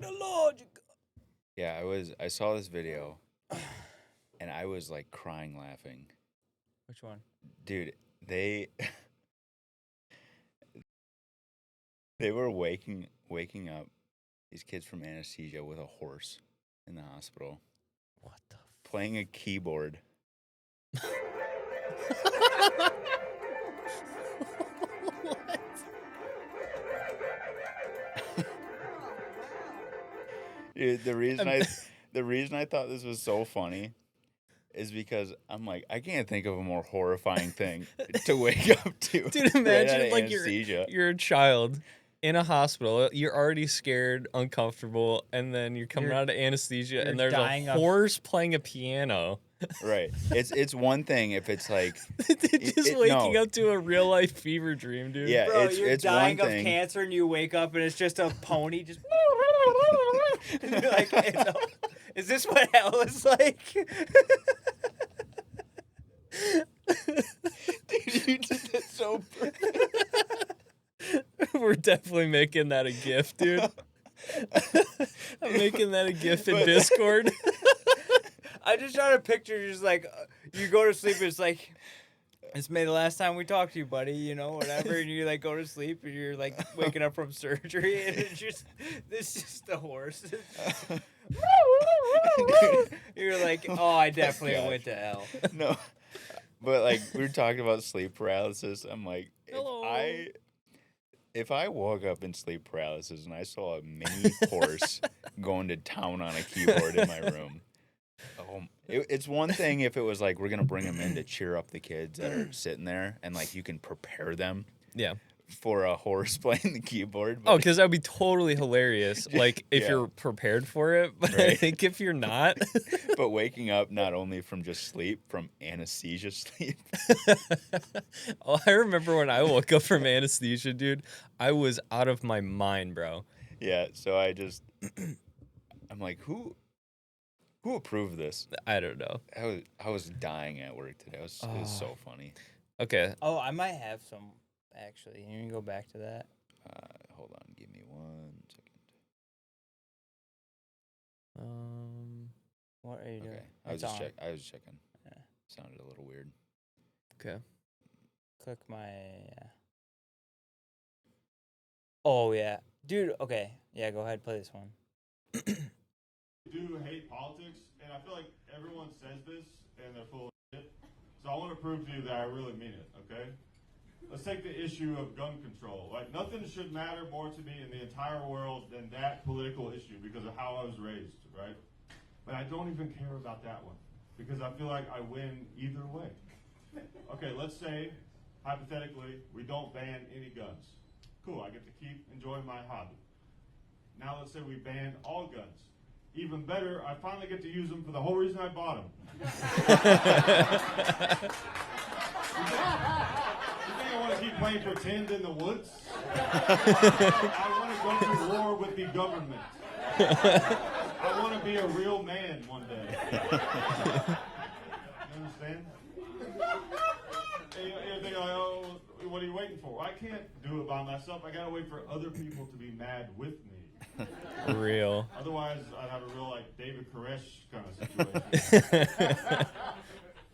technological. Yeah, I saw this video, and I was like crying laughing. Which one? Dude, they they were waking up these kids from anesthesia with a horse in the hospital, What the? playing a keyboard. What? Dude, the reason I thought this was so funny is because I'm like, I can't think of a more horrifying thing to wake up to. Dude, right out imagine of like anesthesia. you're a child in a hospital. You're already scared, uncomfortable, and then you're coming You're- out of anesthesia, you're and there's dying a of- horse playing a piano. Right. It's one thing if it's like Just waking up to a real life fever dream, dude. Yeah, Bro, it's you're it's dying one of thing. cancer and you wake up and it's just a pony just and you're like, is this what hell is like? Dude, you did that so We're definitely making that a GIF, dude. I'm making that a GIF in But- Discord. I just try to picture just like you go to sleep and it's like it's May the last time we talked to you, buddy, you know, whatever, and you like go to sleep and you're like waking up from surgery and it's just the horse. You're like, oh, I definitely gosh. went to hell. No. But like we were talking about sleep paralysis. I'm like, Hello. if I woke up in sleep paralysis and I saw a mini horse going to town on a keyboard in my room, it's one thing if it was like we're gonna bring them in to cheer up the kids that are sitting there and like you can prepare them Yeah. for a horse playing the keyboard. Oh, because that would be totally hilarious. Like if Yeah. you're prepared for it, but I Right. think if you're not, But waking up not only from just sleep, from anesthesia sleep. oh, I remember when I woke up from anesthesia, dude. I was out of my mind, bro. Yeah, so I'm like, who approved this? I don't know. I was dying at work today. It was so funny. Okay. Oh, I might have some actually. You can go back to that. Hold on, give me 1 second. What are you doing? Okay, I was checking. Yeah. Sounded a little weird. Okay. Click my. Oh yeah, dude. Okay, yeah. Go ahead, play this one. Do hate politics, and I feel like everyone says this and they're full of shit. So I want to prove to you that I really mean it, okay? Let's take the issue of gun control. Like, nothing should matter more to me in the entire world than that political issue because of how I was raised, right? But I don't even care about that one because I feel like I win either way. Okay, let's say, hypothetically, we don't ban any guns. Cool, I get to keep enjoying my hobby. Now let's say we ban all guns. Even better, I finally get to use them for the whole reason I bought them. You think I want to keep playing pretend in the woods? I want to go to war with the government. I want to be a real man one day. You understand? You're thinking like, oh, what are you waiting for? I can't do it by myself. I gotta wait for other people to be mad with me. Real. Otherwise, I'd have a real like David Koresh kind of situation.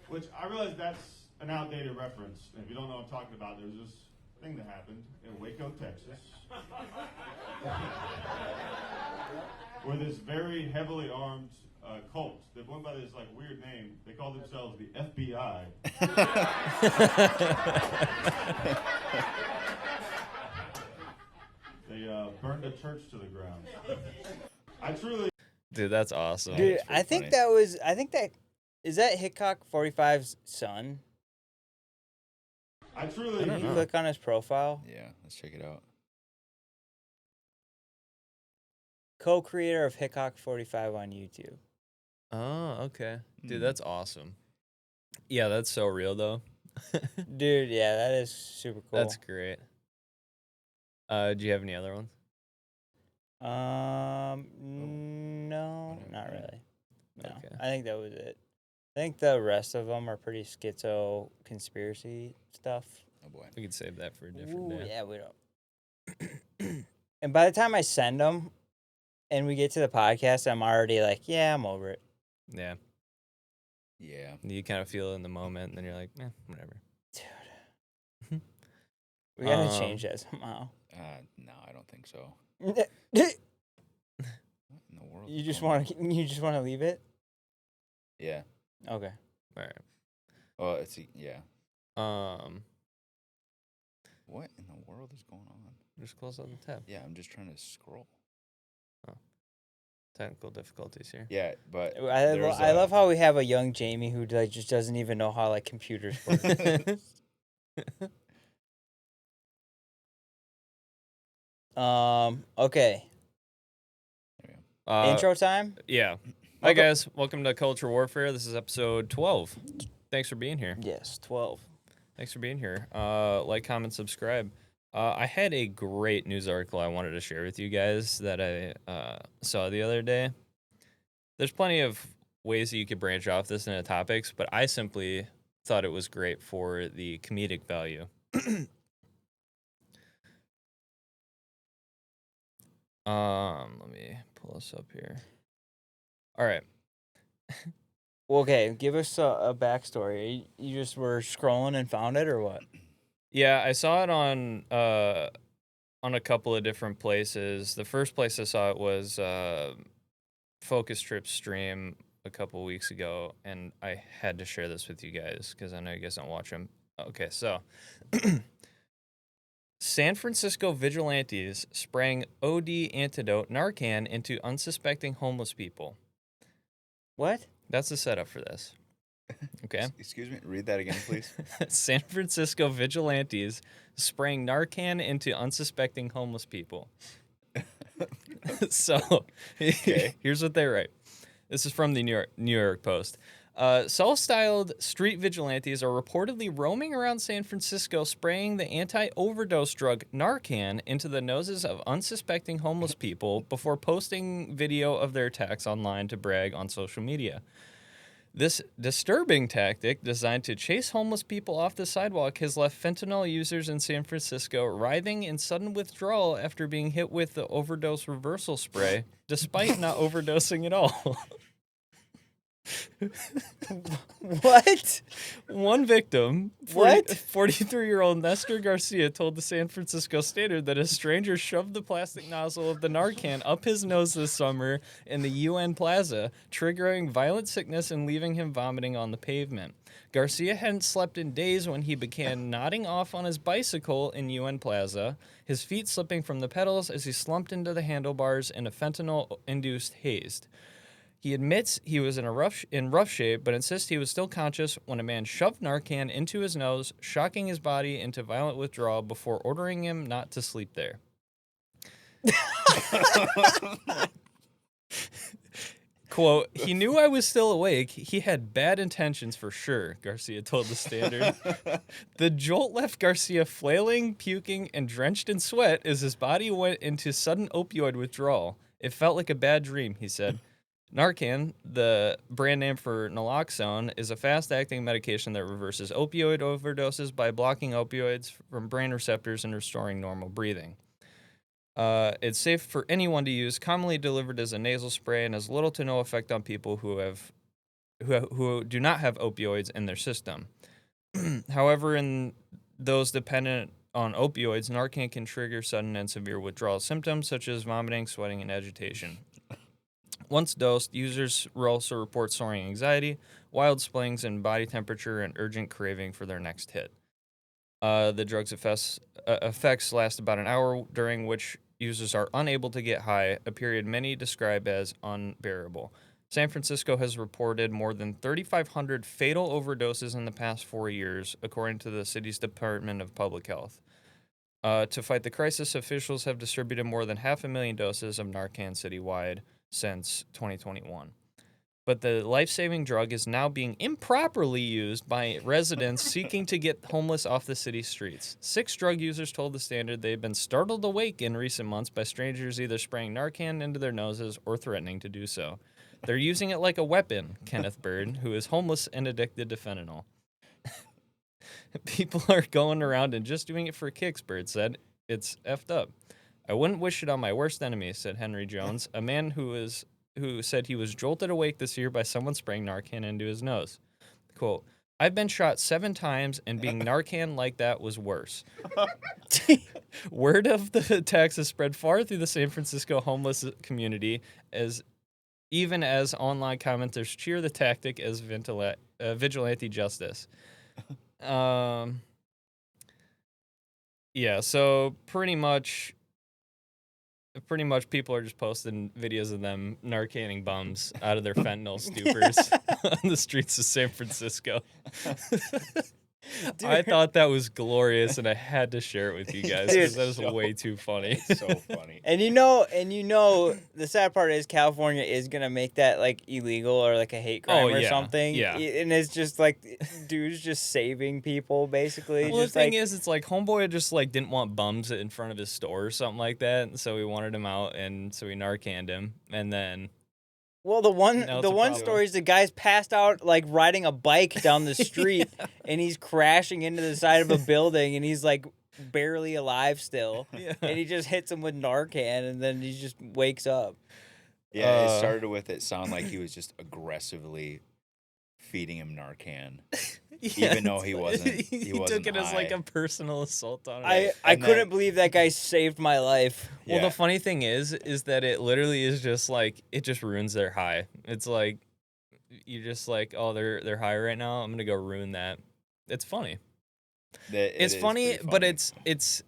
Which I realize that's an outdated reference. And if you don't know what I'm talking about, there's this thing that happened in Waco, Texas, where this very heavily armed cult that went by this like weird name. They called themselves the FBI. They burned a church to the ground. I truly. Dude, that's awesome. Dude, that's pretty I think funny. that was. I think that is that Hickok 45's son. I truly. Can you click on his profile? Yeah, let's check it out. Co-creator of Hickok 45 on YouTube. Oh, okay. Dude, Hmm. that's awesome. Yeah, that's so real though. Dude, yeah, that is super cool. That's great. Do you have any other ones? No, whatever, not yeah. really. No, Okay. I think that was it. I think the rest of them are pretty schizo conspiracy stuff. Oh boy. We could save that for a different Ooh, day. yeah, we don't. And by the time I send them, and we get to the podcast, I'm already like, yeah, I'm over it. Yeah. Yeah. You kind of feel it in the moment, and then you're like, whatever. Dude. We gotta Um, change that somehow. No, I don't think so. you What in the world? is just going want to leave it? on? Yeah. Okay. All right. Well, yeah. Um, What in the world is going on? just close out the tab. Yeah, I'm just trying to scroll. Technical difficulties here. Yeah, but I love how we have a young Jamie who like just doesn't even know how like computers work. Okay. Intro time. Yeah. Hi guys, welcome to Culture Warfare. This is episode 12. Thanks for being here. Yes, 12. Thanks for being here. Like, comment, subscribe. I had a great news article I wanted to share with you guys that I saw the other day. There's plenty of ways that you could branch off this into topics, but I simply thought it was great for the comedic value. Let me pull this up here. All right. Okay, give us a backstory. You just were scrolling and found it, or what? Yeah, I saw it on a couple of different places. The first place I saw it was Focus Trip stream a couple weeks ago, and I had to share this with you guys because I know you guys don't watch them. Okay, so San Francisco vigilantes spraying OD antidote Narcan into unsuspecting homeless people. What? That's the setup for this. Okay. Excuse me. Read that again, please. San Francisco vigilantes spraying Narcan into unsuspecting homeless people. So, Okay. here's what they write. This is from the New York Post. Self-styled street vigilantes are reportedly roaming around San Francisco spraying the anti-overdose drug Narcan into the noses of unsuspecting homeless people before posting video of their attacks online to brag on social media. This disturbing tactic, designed to chase homeless people off the sidewalk, has left fentanyl users in San Francisco writhing in sudden withdrawal after being hit with the overdose reversal spray, despite not overdosing at all. What? One victim, What? 43-year-old Nestor Garcia, told the San Francisco Standard that a stranger shoved the plastic nozzle of the Narcan up his nose this summer in the UN Plaza, triggering violent sickness and leaving him vomiting on the pavement. Garcia hadn't slept in days when he began nodding off on his bicycle in UN Plaza, his feet slipping from the pedals as he slumped into the handlebars in a fentanyl-induced haze. He admits he was in rough shape, but insists he was still conscious when a man shoved Narcan into his nose, shocking his body into violent withdrawal before ordering him not to sleep there. Quote, "He knew I was still awake. He had bad intentions for sure," Garcia told the Standard. The jolt left Garcia flailing, puking, and drenched in sweat as his body went into sudden opioid withdrawal. "It felt like a bad dream," he said. Narcan, the brand name for naloxone, is a fast-acting medication that reverses opioid overdoses by blocking opioids from brain receptors and restoring normal breathing. It's safe for anyone to use, commonly delivered as a nasal spray, and has little to no effect on people who do not have opioids in their system. However, in those dependent on opioids, Narcan can trigger sudden and severe withdrawal symptoms such as vomiting, sweating, and agitation. Once dosed, users will also report soaring anxiety, wild swings in body temperature, and urgent craving for their next hit. The drug's effects last about an hour, during which users are unable to get high, a period many describe as unbearable. San Francisco has reported more than 3,500 fatal overdoses in the past 4 years, according to the city's Department of Public Health. To fight the crisis, officials have distributed more than 500,000 doses of Narcan citywide since 2021. But the life-saving drug is now being improperly used by residents seeking to get homeless off the city streets. 6 drug users told the Standard they've been startled awake in recent months by strangers either spraying Narcan into their noses or threatening to do so. They're using it like a weapon, Kenneth Bird, who is homeless and addicted to fentanyl. People are going around and just doing it for kicks, Bird said. It's effed up. I wouldn't wish it on my worst enemy, said Henry Jones, a man who said he was jolted awake this year by someone spraying Narcan into his nose. Quote, I've been shot 7 times, and being Narcan like that was worse. Word of the attacks has spread far through the San Francisco homeless community, even as online commenters cheer the tactic as vigilante justice. Yeah, so pretty much people are just posting videos of them Narcanning bums out of their fentanyl stupors on the streets of San Francisco. I thought that was glorious, and I had to share it with you guys because that was way too funny. It's so funny. And you know, the sad part is California is gonna make that like illegal or like a hate crime or something. Yeah. And it's just like dudes just saving people basically. Well, just the thing is, it's like homeboy just like didn't want bums in front of his store or something like that, and so we wanted him out, and so we Narcanned him, and then. Well, the one Now it's a one problem. story is the guy's passed out like riding a bike down the street, and he's crashing into the side of a building, and he's like barely alive still, Yeah. and he just hits him with Narcan, and then he just wakes up. Yeah, it started with it sounded like he was just aggressively feeding him Narcan. Even though he wasn't- he took wasn't it as like high. a personal assault on him. I And couldn't then- believe that guy saved my life. Well, Yeah. the funny thing is that it literally is just like it just ruins their high. It's like you're just like, oh, they're high right now. I'm gonna go ruin that. It's funny. It's funny, but it's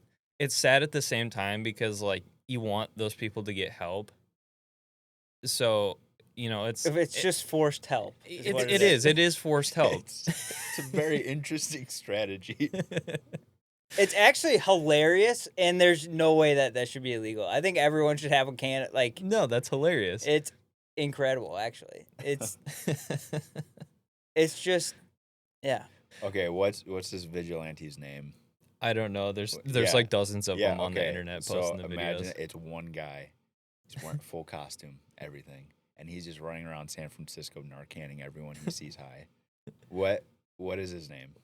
sad at the same time because like you want those people to get help. So it's If it's just forced help, what it is forced help. It's a very interesting strategy. It's actually hilarious, and there's no way that should be illegal. I think everyone should have a can. Like, No, that's hilarious. it's incredible, actually. It's just, yeah. Okay, what's this vigilante's name? I don't know. There's Yeah. like dozens of Yeah, them on the okay. internet So posting the imagine videos. it's one guy. He's wearing full costume, everything, and he's just running around San Francisco Narcanning everyone he sees high. What is his name?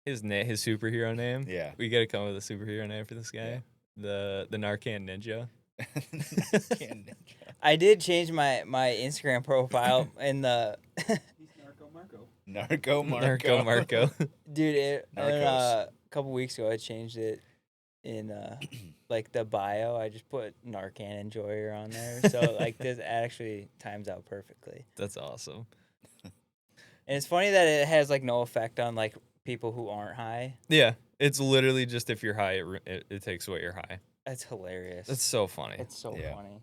His superhero name. Yeah. We gotta come up with a superhero name for this guy. Yeah. The Narcan Ninja. Narcan Ninja. I did change my Instagram profile in the Narco Marco. Narco Marco. dude. Narcos. A couple weeks ago, I changed it in like the bio. I just put Narcan Enjoyer on there, so like this actually times out perfectly. That's awesome. And it's funny that it has like no effect on like people who aren't high. Yeah, it's literally just if you're high, it takes away your high. That's hilarious. That's so funny. It's so Yeah. funny.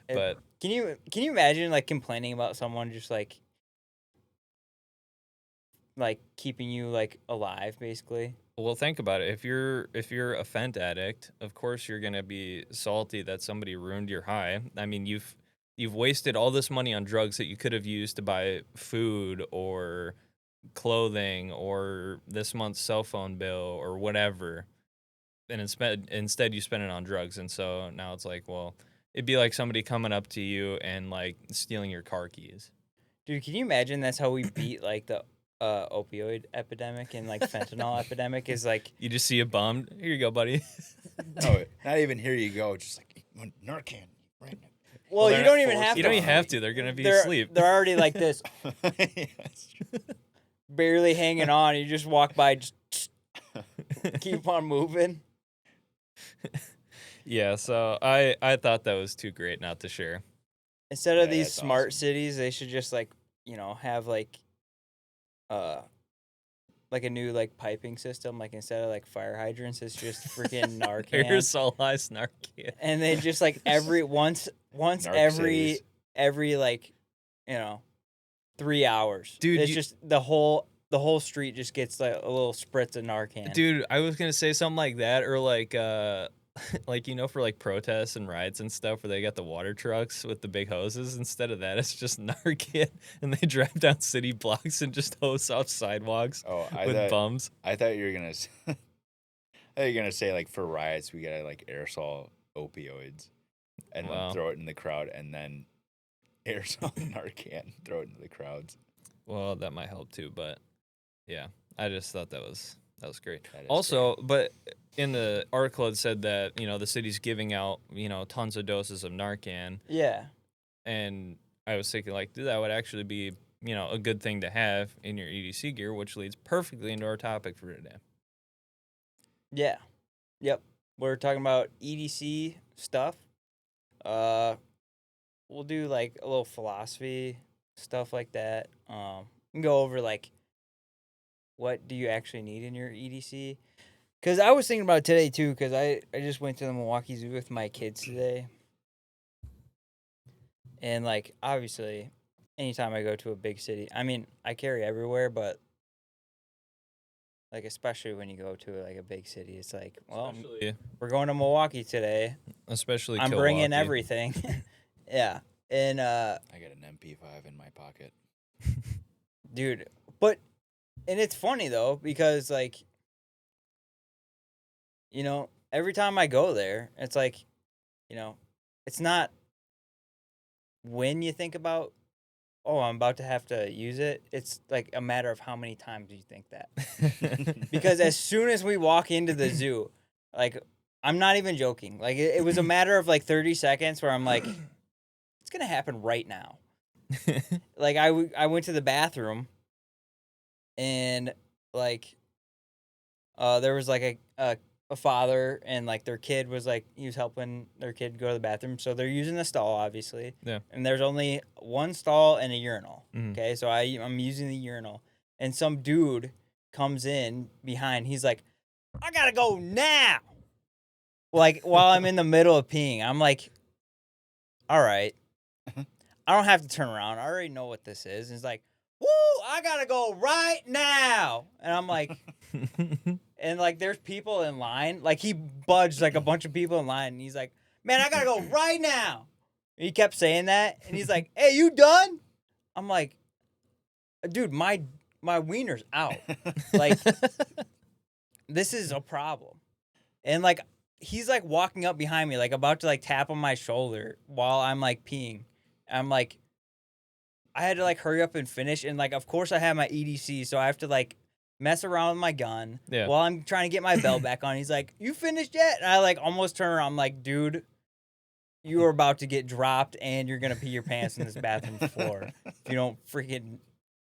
But Can you imagine like complaining about someone just like keeping you like alive basically? well, think about it. If you're a fent addict, of course you're gonna be salty that somebody ruined your high. I mean, you've wasted all this money on drugs that you could have used to buy food or clothing or this month's cell phone bill or whatever, and instead you spend it on drugs. And so now it's like, well, it'd be like somebody coming up to you and like stealing your car keys. Dude, can you imagine that's how we beat like the opioid epidemic and like fentanyl epidemic is like You just see a bum. Here you go, buddy. No, not even here you go. Just like Narcan right now. well, they're you not don't even forced have You to. don't even have to. They're gonna be they're, asleep. They're already like this, Yes. barely hanging on. You just walk by, just keep on moving. Yeah, so I thought that was too great not to share. Instead of Yeah, these that's smart awesome. cities, they should just like have like a new like piping system. Like instead of like fire hydrants, it's just freaking Narcan. Aerosolized Narcan. And they just like once Narc every cities. like 3 hours. Dude, it's you- just the whole street just gets like a little spritz of Narcan. Dude, I was gonna say something like that, or like like for like protests and riots and stuff where they got the water trucks with the big hoses. Instead of that, it's just Narcan, and they drive down city blocks and just hose off sidewalks Oh, with bums. I thought you were gonna. I thought you were gonna say like for riots we gotta like aerosol opioids, and Wow. then throw it in the crowd, and then aerosol Narcan, throw it into the crowds. Well, that might help too, but yeah, I just thought that was great. That is Also, but in the article it said that the city's giving out tons of doses of Narcan, Yeah. and I was thinking like, dude, that would actually be a good thing to have in your EDC gear, which leads perfectly into our topic for today. Yeah. Yep. We're talking about EDC stuff. We'll do like a little philosophy stuff like that. We can go over like what do you actually need in your EDC? Because I was thinking about it today too. Because I just went to the Milwaukee Zoo with my kids today, and like obviously, anytime I go to a big city, I mean I carry everywhere, but like especially when you go to like a big city, it's like, well, we're going to Milwaukee today. Especially I'm bringing everything. Yeah. And I got an MP5 in my pocket. dude, and it's funny though because like every time I go there, it's like it's not when you think about, oh, I'm about to have to use it. It's like a matter of how many times you think that. Because as soon as we walk into the zoo, like I'm not even joking. Like it was a matter of like 30 seconds where I'm like, it's gonna happen right now. Like I went to the bathroom, and like there was like a father and like their kid was like, he was helping their kid go to the bathroom, so they're using the stall obviously. Yeah. And there's only one stall and a urinal. Mhm. Okay, so I'm using the urinal, and some dude comes in behind. He's like, I gotta go now. Like while I'm in the middle of peeing, I'm like, all right. I don't have to turn around. I already know what this is. And he's like, woo, I gotta go right now. And I'm like, and like there's people in line. Like he budged like a bunch of people in line, and he's like, man, I gotta go right now. And he kept saying that, and he's like, hey, you done? I'm like, dude, my wiener's out. Like, this is a problem. And like he's like walking up behind me, like about to like tap on my shoulder while I'm like peeing. I'm like, I had to like hurry up and finish, and like of course I have my EDC, so I have to like mess around with my gun while I'm trying to get my belt back on. He's like, you finished yet? And I like almost turn around. I'm like, dude, you are about to get dropped and you're gonna pee your pants in this bathroom floor if you don't freaking.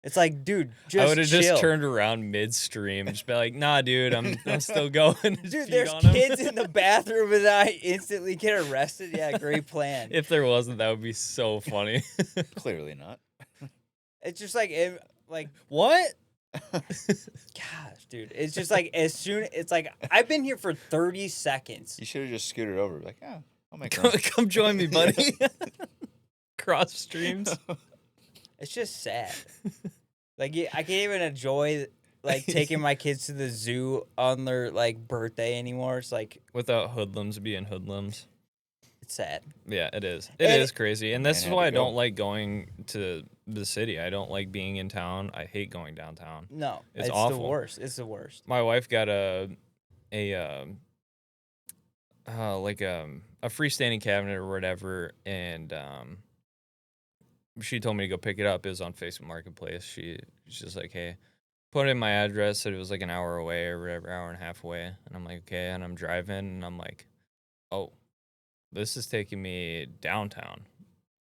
It's like, dude, just I would have chill. just turned around midstream and just be like, nah, dude, I'm still going. Dude, there's kids in the bathroom and I instantly get arrested. Yeah, great plan. If there wasn't, that would be so funny. Clearly not. It's just like, What? gosh, dude. It's just like it's like I've been here for 30 seconds. You should have just scooted over. Like, yeah, I'll make Come join me, buddy. Cross streams. It's just sad. Like I can't even enjoy like taking my kids to the zoo on their like birthday anymore. It's like Without hoodlums being hoodlums. it's sad. Yeah, it is. It is crazy. And this is had why to I go. don't like going to the city. I don't like being in town. I hate going downtown. No, It's the awful. worst. It's the worst. My wife got a freestanding cabinet or whatever, and she told me to go pick it up. It was on Facebook Marketplace. She's just like, hey, put in my address. Said it was like an hour away or whatever, hour and a half away. And I'm like, okay. And I'm driving, and I'm like, oh, this is taking me downtown.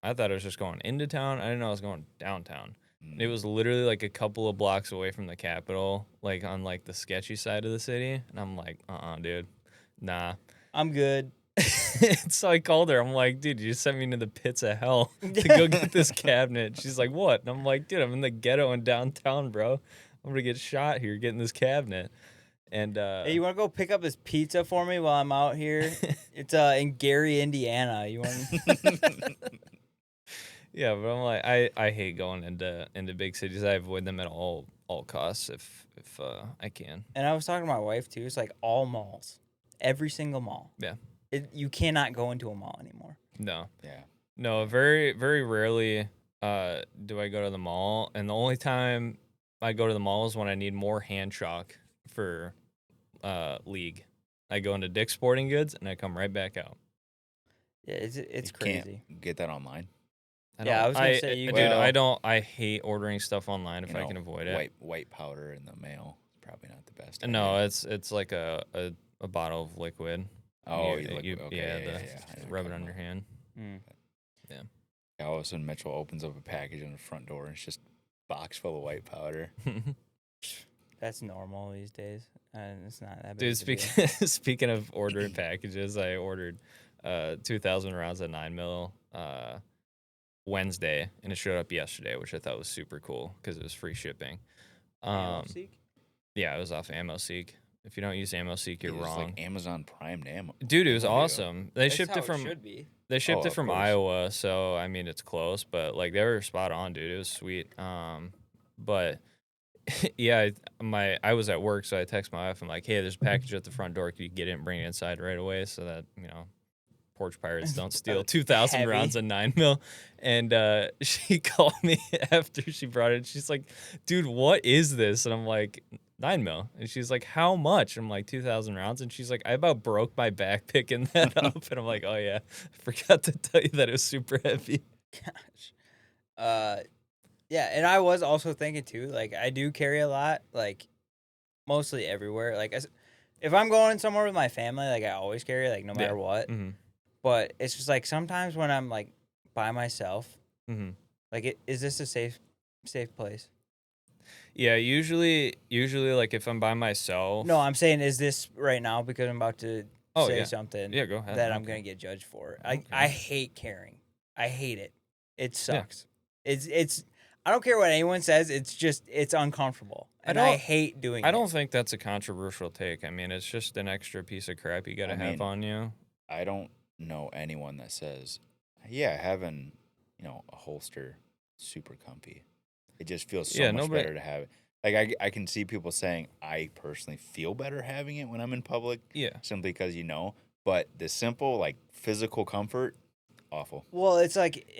I thought I was just going into town. I didn't know I was going downtown. It was literally like a couple of blocks away from the Capitol, like on like the sketchy side of the city. And I'm like, dude, nah. I'm good. So I called her. I'm like, dude, you just sent me into the pits of hell to go get this cabinet. She's like, what? And I'm like, dude, I'm in the ghetto in downtown, bro. I'm gonna get shot here getting this cabinet. And Hey, you want to go pick up this pizza for me while I'm out here? It's in Gary, Indiana. You want? yeah, but I'm like, I hate going into big cities. I avoid them at all costs if I can. And I was talking to my wife too. It's like all malls, every single mall. Yeah. You cannot go into a mall anymore. No. Yeah. No, very, very rarely do I go to the mall. And the only time I go to the mall is when I need more hand chalk for league. I go into Dick's Sporting Goods and I come right back out. Yeah, it's You crazy. Can't get that online. Yeah, I was gonna say you. Dude, I hate ordering stuff online if I can avoid it. White powder in the mail is probably not the best. No, idea. it's like a a bottle of liquid. Oh, yeah, I know what you're rub it talking on your about. hand. Mm. Yeah, all of a sudden Mitchell opens up a package on the front door and it's just a box full of white powder. That's normal these days, and it's not that big. Dude, of a deal. speaking of ordering packages, I ordered 2,000 rounds of 9mm Wednesday, and it showed up yesterday, which I thought was super cool because it was free shipping. AmmoSeek? Yeah, it was off AmmoSeek. If you don't use AmmoSeek, you're It's wrong. like Amazon Prime ammo. Dude, it was Ammo deal. awesome. They That's shipped how it from should be. they shipped Oh, it of from course. Iowa, so I mean it's close, but like they were spot on, dude. It was sweet. But yeah, I was at work, so I text my wife. I'm like, hey, there's a package at the front door. Can you get it and bring it inside right away so that porch pirates don't steal 2,000 Heavy. rounds of 9mm. And she called me after she brought it. She's like, dude, what is this? And I'm like, 9mm. And she's like, how much? I'm like, 2,000 rounds. And she's like, I about broke my back picking that up. And I'm like, oh yeah, I forgot to tell you that it was super heavy. Gosh. Yeah, and I was also thinking too, like I do carry a lot, like mostly everywhere. Like if I'm going somewhere with my family, like I always carry, like no matter what. Mm-hmm. But it's just like sometimes when I'm like by myself, Mm-hmm. like is this a safe place? Yeah, usually like if I'm by myself. No, I'm saying is this right now because I'm about to Oh, say yeah. something Yeah, go ahead. that I'm Okay. gonna get judged for. Okay. I hate carrying. I hate it. It sucks. It's I don't care what anyone says. It's uncomfortable, and I hate doing it. I don't think that's a controversial take. I mean, it's just an extra piece of crap you got to have on you. I don't know anyone that says, yeah, having, a holster super comfy. It just feels so much better to have it. Like I can see people saying I personally feel better having it when I'm in public. Yeah. Simply because but the simple like physical comfort, awful. Well, it's like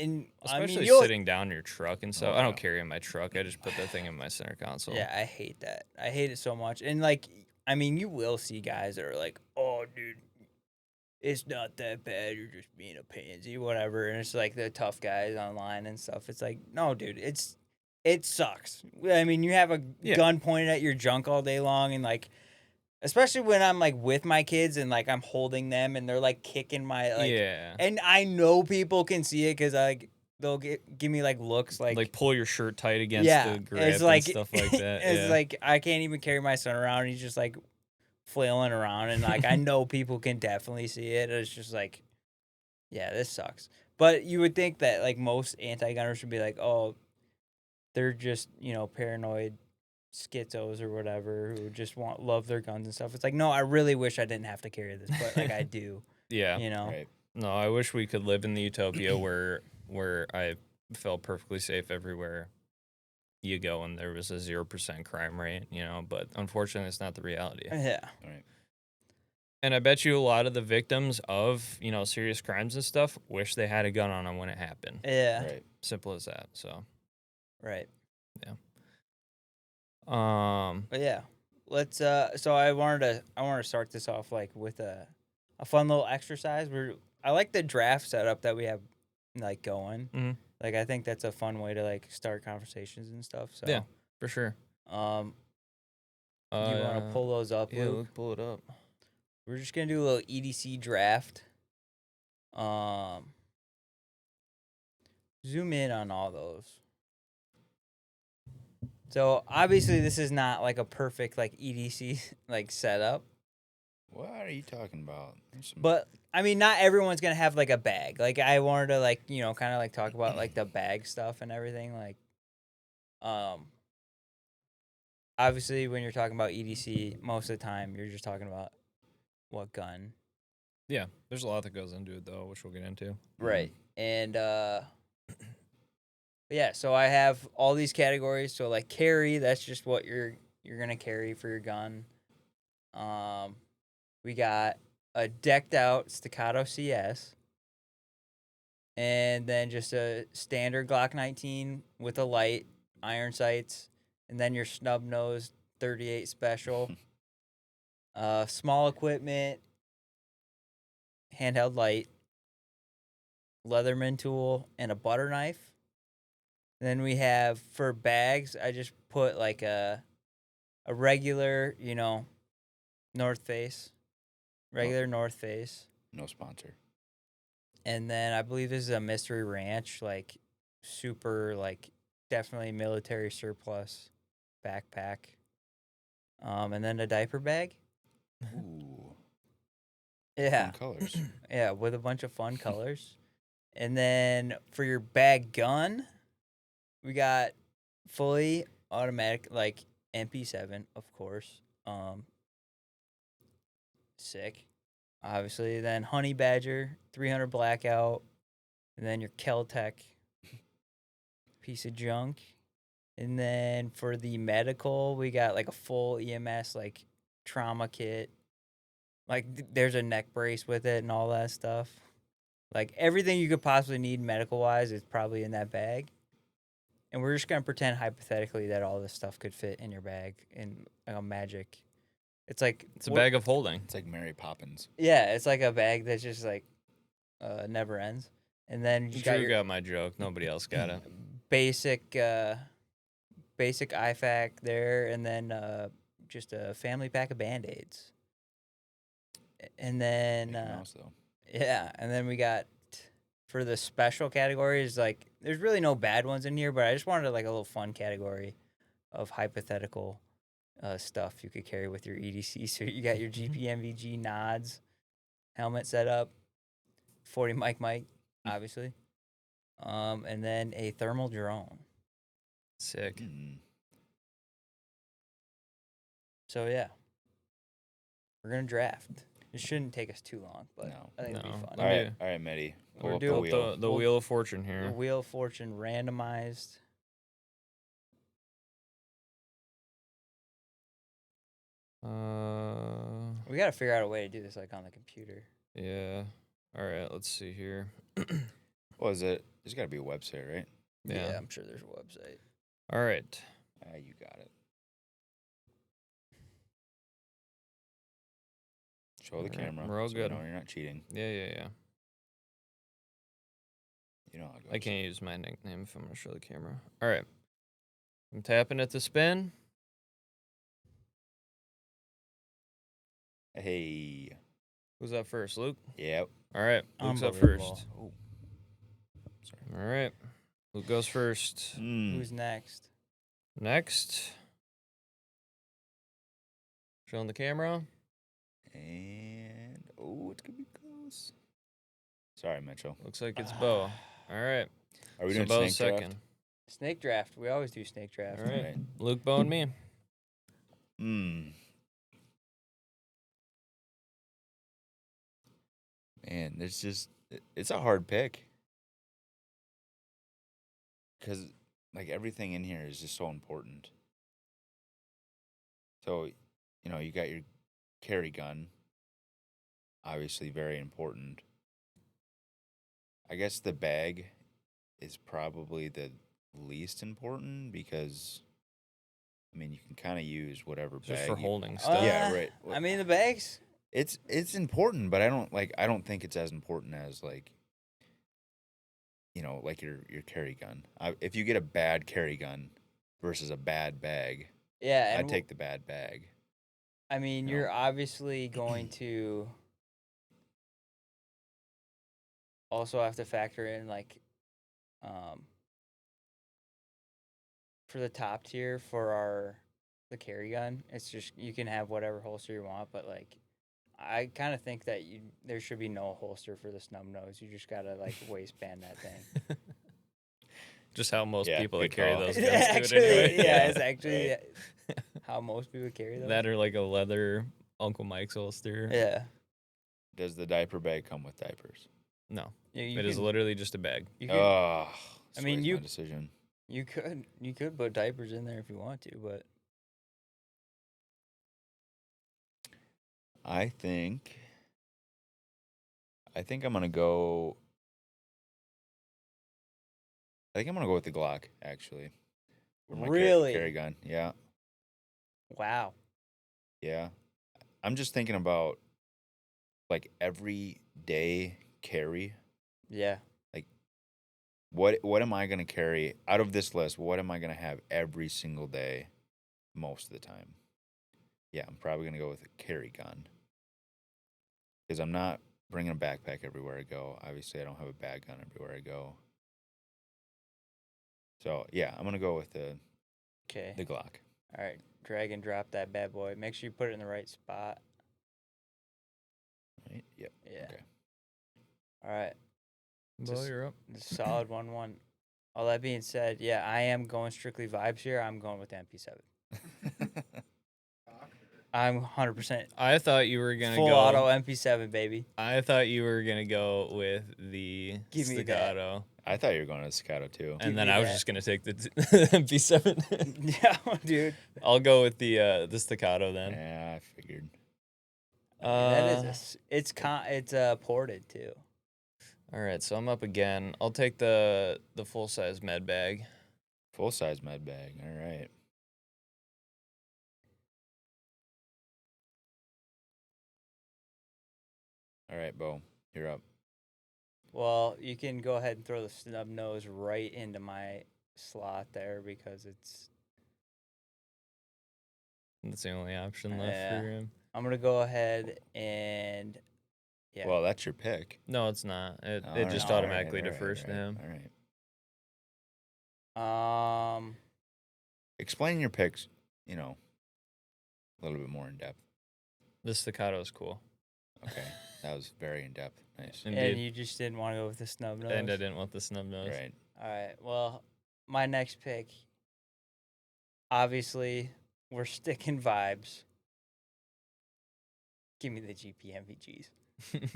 Especially sitting down in your truck and stuff. I don't carry in my truck. I just put that thing in my center console. Yeah, I hate that. I hate it so much. And like, I mean, you will see guys that are like, "Oh, dude, it's not that bad. You're just being a pansy, whatever." And it's like the tough guys online and stuff. It's like, no, dude, it sucks. I mean, you have a gun pointed at your junk all day long, and like, especially when I'm like with my kids and like I'm holding them and they're like kicking my like, and I know people can see it because like they'll give me like looks like pull your shirt tight against the grip it's like, and stuff like that. It's like I can't even carry my son around. He's just like flailing around, and like I know people can definitely see it. It's just like, yeah, this sucks. But you would think that like most anti-gunners would be like, oh, they're just paranoid schizos or whatever who just love their guns and stuff. It's like, no, I really wish I didn't have to carry this, but like I do. Yeah. Right. No, I wish we could live in the utopia where I felt perfectly safe everywhere you go and there was a 0% crime rate, but unfortunately it's not the reality. Yeah. Right. And I bet you a lot of the victims of, serious crimes and stuff wish they had a gun on them when it happened. Yeah. Right. Simple as that. So. Right. Yeah. But yeah, let's. So I wanted to start this off like with a fun little exercise. I like the draft setup that we have, like going. Mm-hmm. Like I think that's a fun way to like start conversations and stuff. So yeah, for sure. Do you want to pull those up, Yeah, Luke? Luke, pull it up. We're just gonna do a little EDC draft. Zoom in on all those. So obviously this is not like a perfect like EDC like setup. What are you talking about? But I mean, not everyone's gonna have like a bag. Like I wanted to like kind of like talk about like the bag stuff and everything. Like, obviously when you're talking about EDC, most of the time you're just talking about what gun. Yeah, there's a lot that goes into it though, which we'll get into. Right. And yeah, so I have all these categories. So like carry, that's just what you're gonna carry for your gun. We got a decked out staccato CS, and then just a standard Glock 19 with a light, iron sights, and then your snub nose 38 special. Small equipment, handheld light, Leatherman tool, and a butter knife. Then we have for bags, I just put like a regular, North Face regular North Face. No sponsor. And then I believe this is a Mystery Ranch, like super, like definitely military surplus backpack. And then a diaper bag. Ooh. Yeah. Fun colors. Yeah, with a bunch of fun colors. And then for your bag gun, we got fully automatic, like MP7, of course. Sick. Obviously. Then Honey Badger, 300 Blackout. And then your Keltec piece of junk. And then for the medical, we got like a full EMS, like trauma kit. Like there's a neck brace with it and all that stuff. Like everything you could possibly need medical wise is probably in that bag. And we're just gonna pretend hypothetically that all this stuff could fit in your bag in like a magic. It's like It's a bag of holding. It's like Mary Poppins. Yeah, it's like a bag that's just like never ends. And then you just got Drew your got my joke. Nobody else got it. basic basic IFAC there, and then just a family pack of Band-Aids. And then Mickey Mouse, though. yeah, and then we got for the special categories, like there's really no bad ones in here, but I just wanted like a little fun category of hypothetical stuff you could carry with your EDC. So you got your GPMVG nods, helmet setup, 40 mic, obviously, and then a thermal drone. Sick. Mm. So yeah, we're gonna draft. It shouldn't take us too long, but No. I think it'll be No. fun. All right, all right, Medi. We're Pull up the doing- wheel. The Wheel of Fortune here. The Wheel of Fortune randomized. We gotta figure out a way to do this like on the computer. Yeah. All right, let's see here. What is it? There's got to be a website, right? Yeah. I'm sure there's a website. All right. Ah, you got it. Show the All right, camera. we're all so we good. know you're not cheating. Yeah. You know how it goes. I can't use my nickname if I'm going to show the camera. All right. I'm tapping it to spin. Hey. Who's up first, Luke? Yep. All right. Luke's up Unbelievable. first. Oh. Sorry. All right. Luke goes first. Mm. Who's next? Next. Showing the camera. And oh, it's gonna be close. Sorry, Mitchell. Looks like it's Bo. All right. Are we So doing Bo's snake second. Snake draft. We always do snake draft. All right. Right. Luke, Bo, and me. Hmm. Man, there's just it's a hard pick because like everything in here is just so important. So, you know, you got your carry gun, obviously very important. I guess the bag is probably the least important because, I mean, you can kind of use whatever Just bag for you- holding stuff. Yeah, right. I mean, the bags. It's important, but I don't think it's as important as like, you know, like your carry gun. If you get a bad carry gun versus a bad bag, Yeah, and I'd take the bad bag. I mean, you you're know. obviously going to also have to factor in like for the top tier for the carry gun. It's just you can have whatever holster you want, but like I kind of think that there should be no holster for the snub nose. You just gotta like waistband that thing. Just how most Yeah, people that good carry call. those Yeah, guns do actually, it anyway. yeah, it's actually Right. how most people carry them. That or like a leather Uncle Mike's holster. Yeah. Does the diaper bag come with diapers? No. Yeah, It is literally just a bag. You could, Oh, I mean, sways you- my decision. you could put diapers in there if you want to, but I think I'm gonna go. I think I'm gonna go with the Glock actually. For my Really? carry gun. Yeah, wow. yeah. I'm just thinking about like every day carry. Yeah. What am I gonna carry out of this list? What am I gonna have every single day, most of the time? Yeah, I'm probably gonna go with a carry gun. because I'm not bringing a backpack everywhere I go. Obviously, I don't have a bag gun everywhere I go. So yeah, I'm gonna go with the Okay. Glock. All right. Drag and drop that bad boy. Make sure you put it in the right spot. Right? Yep. Yeah. Okay. All right. Bo, you're up. Solid 1-1. All that being said, yeah, I am going strictly vibes here. I'm going with the MP7. I'm 100% I thought you were gonna full go. auto MP7, baby. I thought you were gonna go with the Give me that. staccato, I thought you were going to Staccato too. and Give then me I was that. just gonna take the MP7. Yeah, dude. I'll go with the staccato then. Yeah, I figured. That is it's ported too. All right, so I'm up again. I'll take the full size med bag. Full size med bag. All right. All right, Bo, you're up. Well, you can go ahead and throw the snub nose right into my slot there because it's. That's the only option left Yeah. for him. I'm gonna go ahead and. Yeah. Well, that's your pick. No, it's not. It All just right, automatically all right, defers to all right, him. All right. um. Explain your picks, a little bit more in depth. The staccato is cool. Okay. That was very in depth. Nice. Indeed. And you just didn't want to go with the snub nose. And I didn't want the snub nose. Right. All right. Well, my next pick. Obviously, we're sticking vibes. Give me the GPMVGs.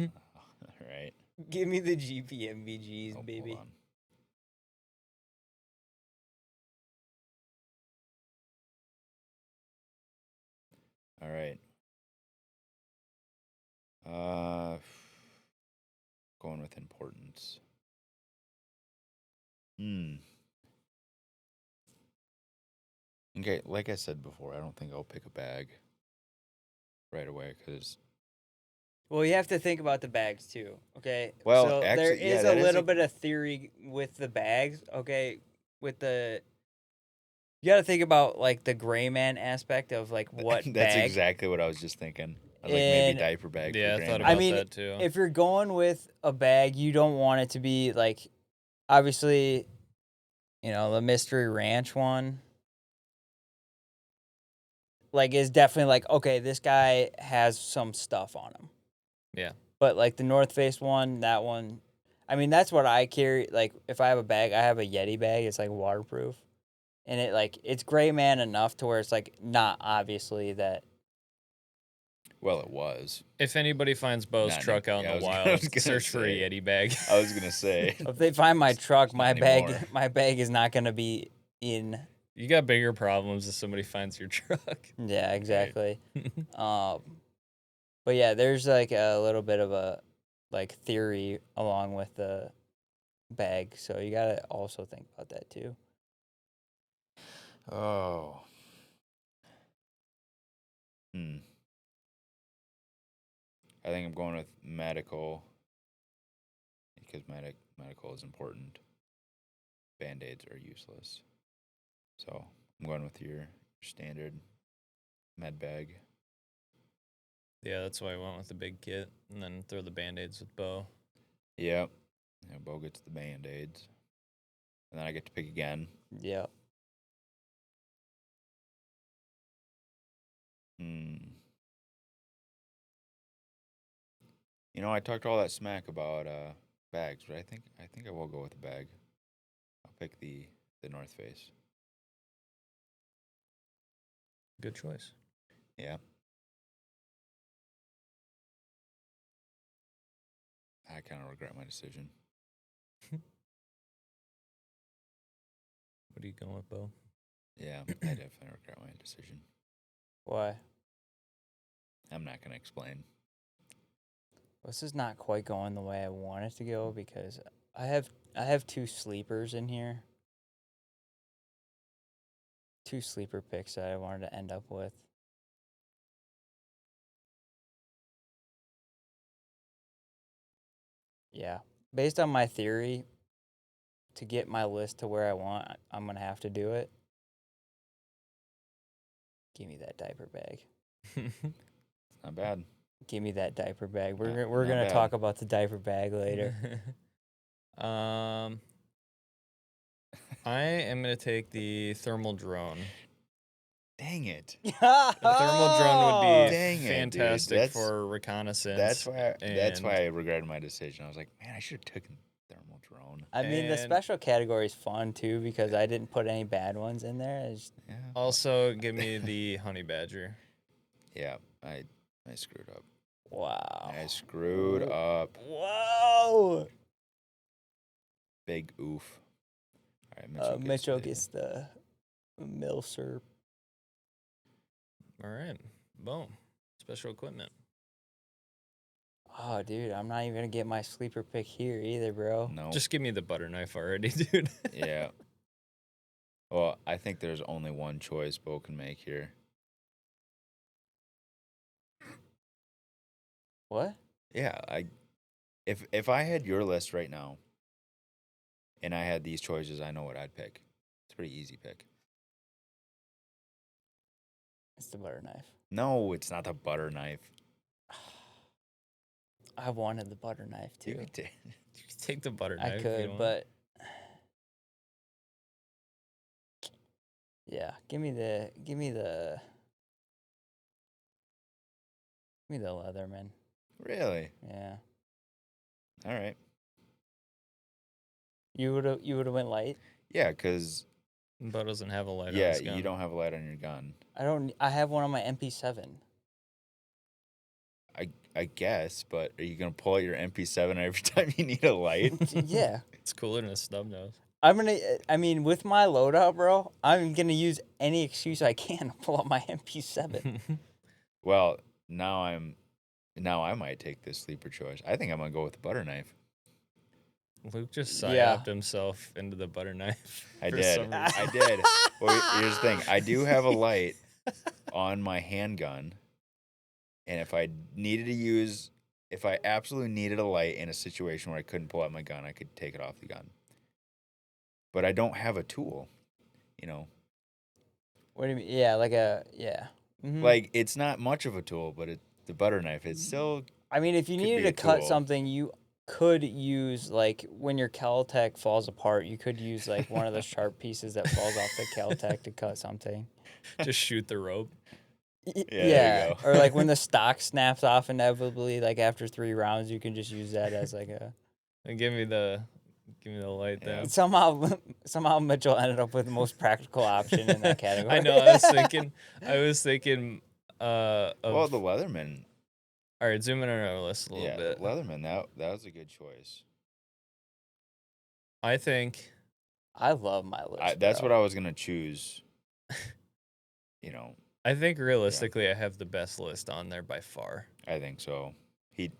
All right. Give me the GPMVGs, Oh, baby. hold on. All right. Going with importance. Okay, like I said before, I don't think I'll pick a bag right away because. Well, you have to think about the bags too, okay? Well, so actually, there yeah, is that a is little a- bit of theory with the bags, okay? With the you got to think about like the gray man aspect of like what That's bag. exactly what I was just thinking. I was like maybe And- diaper bag. Yeah, for I thought grandma. about I mean, that too. If you're going with a bag, you don't want it to be like obviously, the Mystery Ranch one. Like is definitely like, okay, this guy has some stuff on him. Yeah. But like the North Face one, that one, I mean, that's what I carry. Like if I have a bag, I have a Yeti bag. It's like waterproof, and it's gray man enough to where it's like not obviously that. Well, it was. If anybody finds Bo's Not truck out yeah, in the I was wild, gonna search for a say. Yeti bag. I was gonna say. If they find my truck, my not anymore. bag is not gonna be in. You got bigger problems if somebody finds your truck. Yeah, exactly. But yeah, there's like a little bit of a like theory along with the bag, so you gotta also think about that too. Oh. I think I'm going with medical because medical is important. Band-aids are useless. So I'm going with your standard med bag. Yeah, that's why I went with the big kit and then throw the band-aids with Bo. Yep. Yeah, Bo gets the band-aids. And then I get to pick again. Yeah. I talked all that smack about bags, but I think I will go with a bag. I'll pick the North Face. Good choice. Yeah. I kind of regret my decision. What are you going with, Bo? Yeah, I definitely regret my decision. Why? I'm not going to explain. This is not quite going the way I want it to go because I have two sleepers in here. Two sleeper picks that I wanted to end up with. Yeah. Based on my theory, to get my list to where I want, I'm going to have to do it. Give me that diaper bag. Not bad. Give me that diaper bag. We're Not- we're not gonna bad. talk about the diaper bag later. I am gonna take the thermal drone. Dang it. The thermal drone would be Dang it, dude. fantastic That's- for reconnaissance. That's why and I regretted my decision. I was like, man, I should have taken thermal drone. I mean, the And- special category is fun too because I didn't put any bad ones in there. It's just- Yeah. Also, give me the honey badger. Yeah, I screwed up. wow. I screwed up. Whoa. Big oof. All right, Mitchell, Mitchell the- gets the Milsurp. All right, boom. Special equipment. Oh, dude, I'm not even gonna get my sleeper pick here either, bro. No. Just give me the butter knife already, dude. Yeah. Well, I think there's only one choice Bo can make here. What? Yeah, if I had your list right now and I had these choices, I know what I'd pick. It's a pretty easy pick. It's the butter knife. No, it's not the butter knife. I wanted the butter knife You too. could ta- You can take the butter knife. I if you could, want. but yeah, give me the Leatherman. Really? Yeah, All right. you would have went light. Yeah, because Bo doesn't have a light on yeah, his gun. you don't have a light on your gun. I have one on my MP7. I guess, but are you gonna pull out your MP7 every time you need a light? Yeah, It's cooler than a stub nose. I'm gonna. I mean, with my loadout, bro, I'm gonna use any excuse I can to pull out my MP7. Well, now I might take this sleeper choice. I think I'm gonna go with the butter knife. Luke just Yeah. psyoped himself into the butter knife. I for did. some reason. I did. Well, here's the thing. I do have a light on my handgun, and if I absolutely needed a light in a situation where I couldn't pull out my gun, I could take it off the gun. But I don't have a tool, you know. What do you mean? Yeah, yeah. Mhm. Like it's not much of a tool, but the butter knife. It's still I mean, if you could needed be to a cut tool. something, you could use like when your Caltech falls apart, you could use like one of the sharp pieces that falls off the Caltech to cut something. Just shoot the rope. there you go. Or like when the stock snaps off inevitably, like after 3 rounds, you can just use that as like a. And give me the light Yeah. then. Somehow Mitchell ended up with the most practical option in that category. I know. I was thinking. Of, Well, the Leatherman. all right, zoom in on our list a little Yeah, bit. Leatherman. That was a good choice. I think I love my list. That's what I was gonna choose. You know, realistically, I have the best list on there by far. I think so.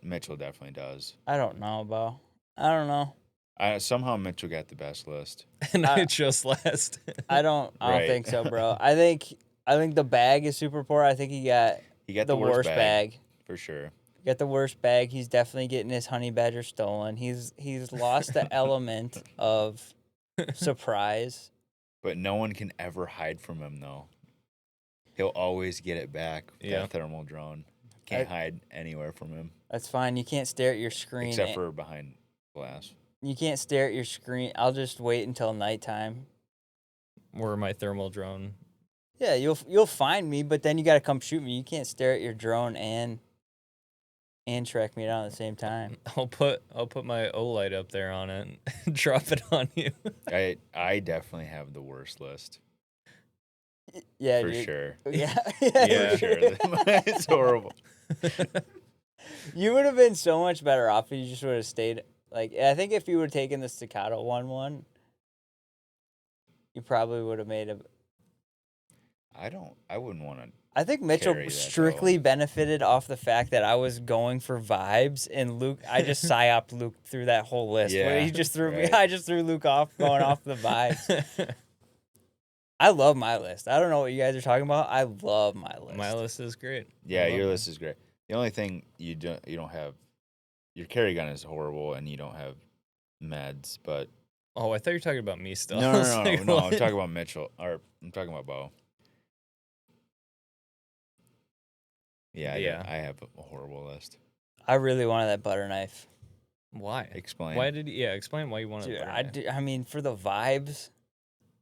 Mitchell definitely does. I don't know, Bo. I don't know. Somehow Mitchell got the best list. And I I- chose last. I don't Right. think so, bro. I think the bag is super poor. I think he got He got the worst bag. for sure. Got the worst bag. He's definitely getting his honey badger stolen. He's lost the element of surprise. But no one can ever hide from him though. He'll always get it back. Yeah. That thermal drone can't hide anywhere from him That's fine. You can't stare at your screen. except for behind glass. You can't stare at your screen. I'll just wait until nighttime. Where my thermal drone. Yeah, you'll find me, but then you got to come shoot me. You can't stare at your drone and track me down at the same time. I'll put my O light up there on it and drop it on you. I definitely have the worst list Yeah, for dude. sure. Yeah, Yeah. For sure. It's horrible. You would have been so much better off if you just would have stayed. Like, I think if you would have taken the staccato one, you probably would have made a. I wouldn't want to. I think Mitchell Carry that, strictly benefited off the fact that I was going for vibes, and Luke. I just psyoped Luke through that whole list. Where Yeah, he just threw me. right. I just threw Luke off going off the vibes. I love my list. I don't know what you guys are talking about. I love my list. My list is great. Yeah, I love your it. list is great. The only thing you don't have, your carry gun is horrible, and you don't have meds. But Oh, I thought you were talking about me still. no, I no, was no, like, no. I'm what? talking about Mitchell, or I'm talking about Bo. Yeah, Yeah. I have a horrible list. I really wanted that butter knife. Why? Explain. Why did explain why you wanted Dude, a butter knife. I mean, for the vibes,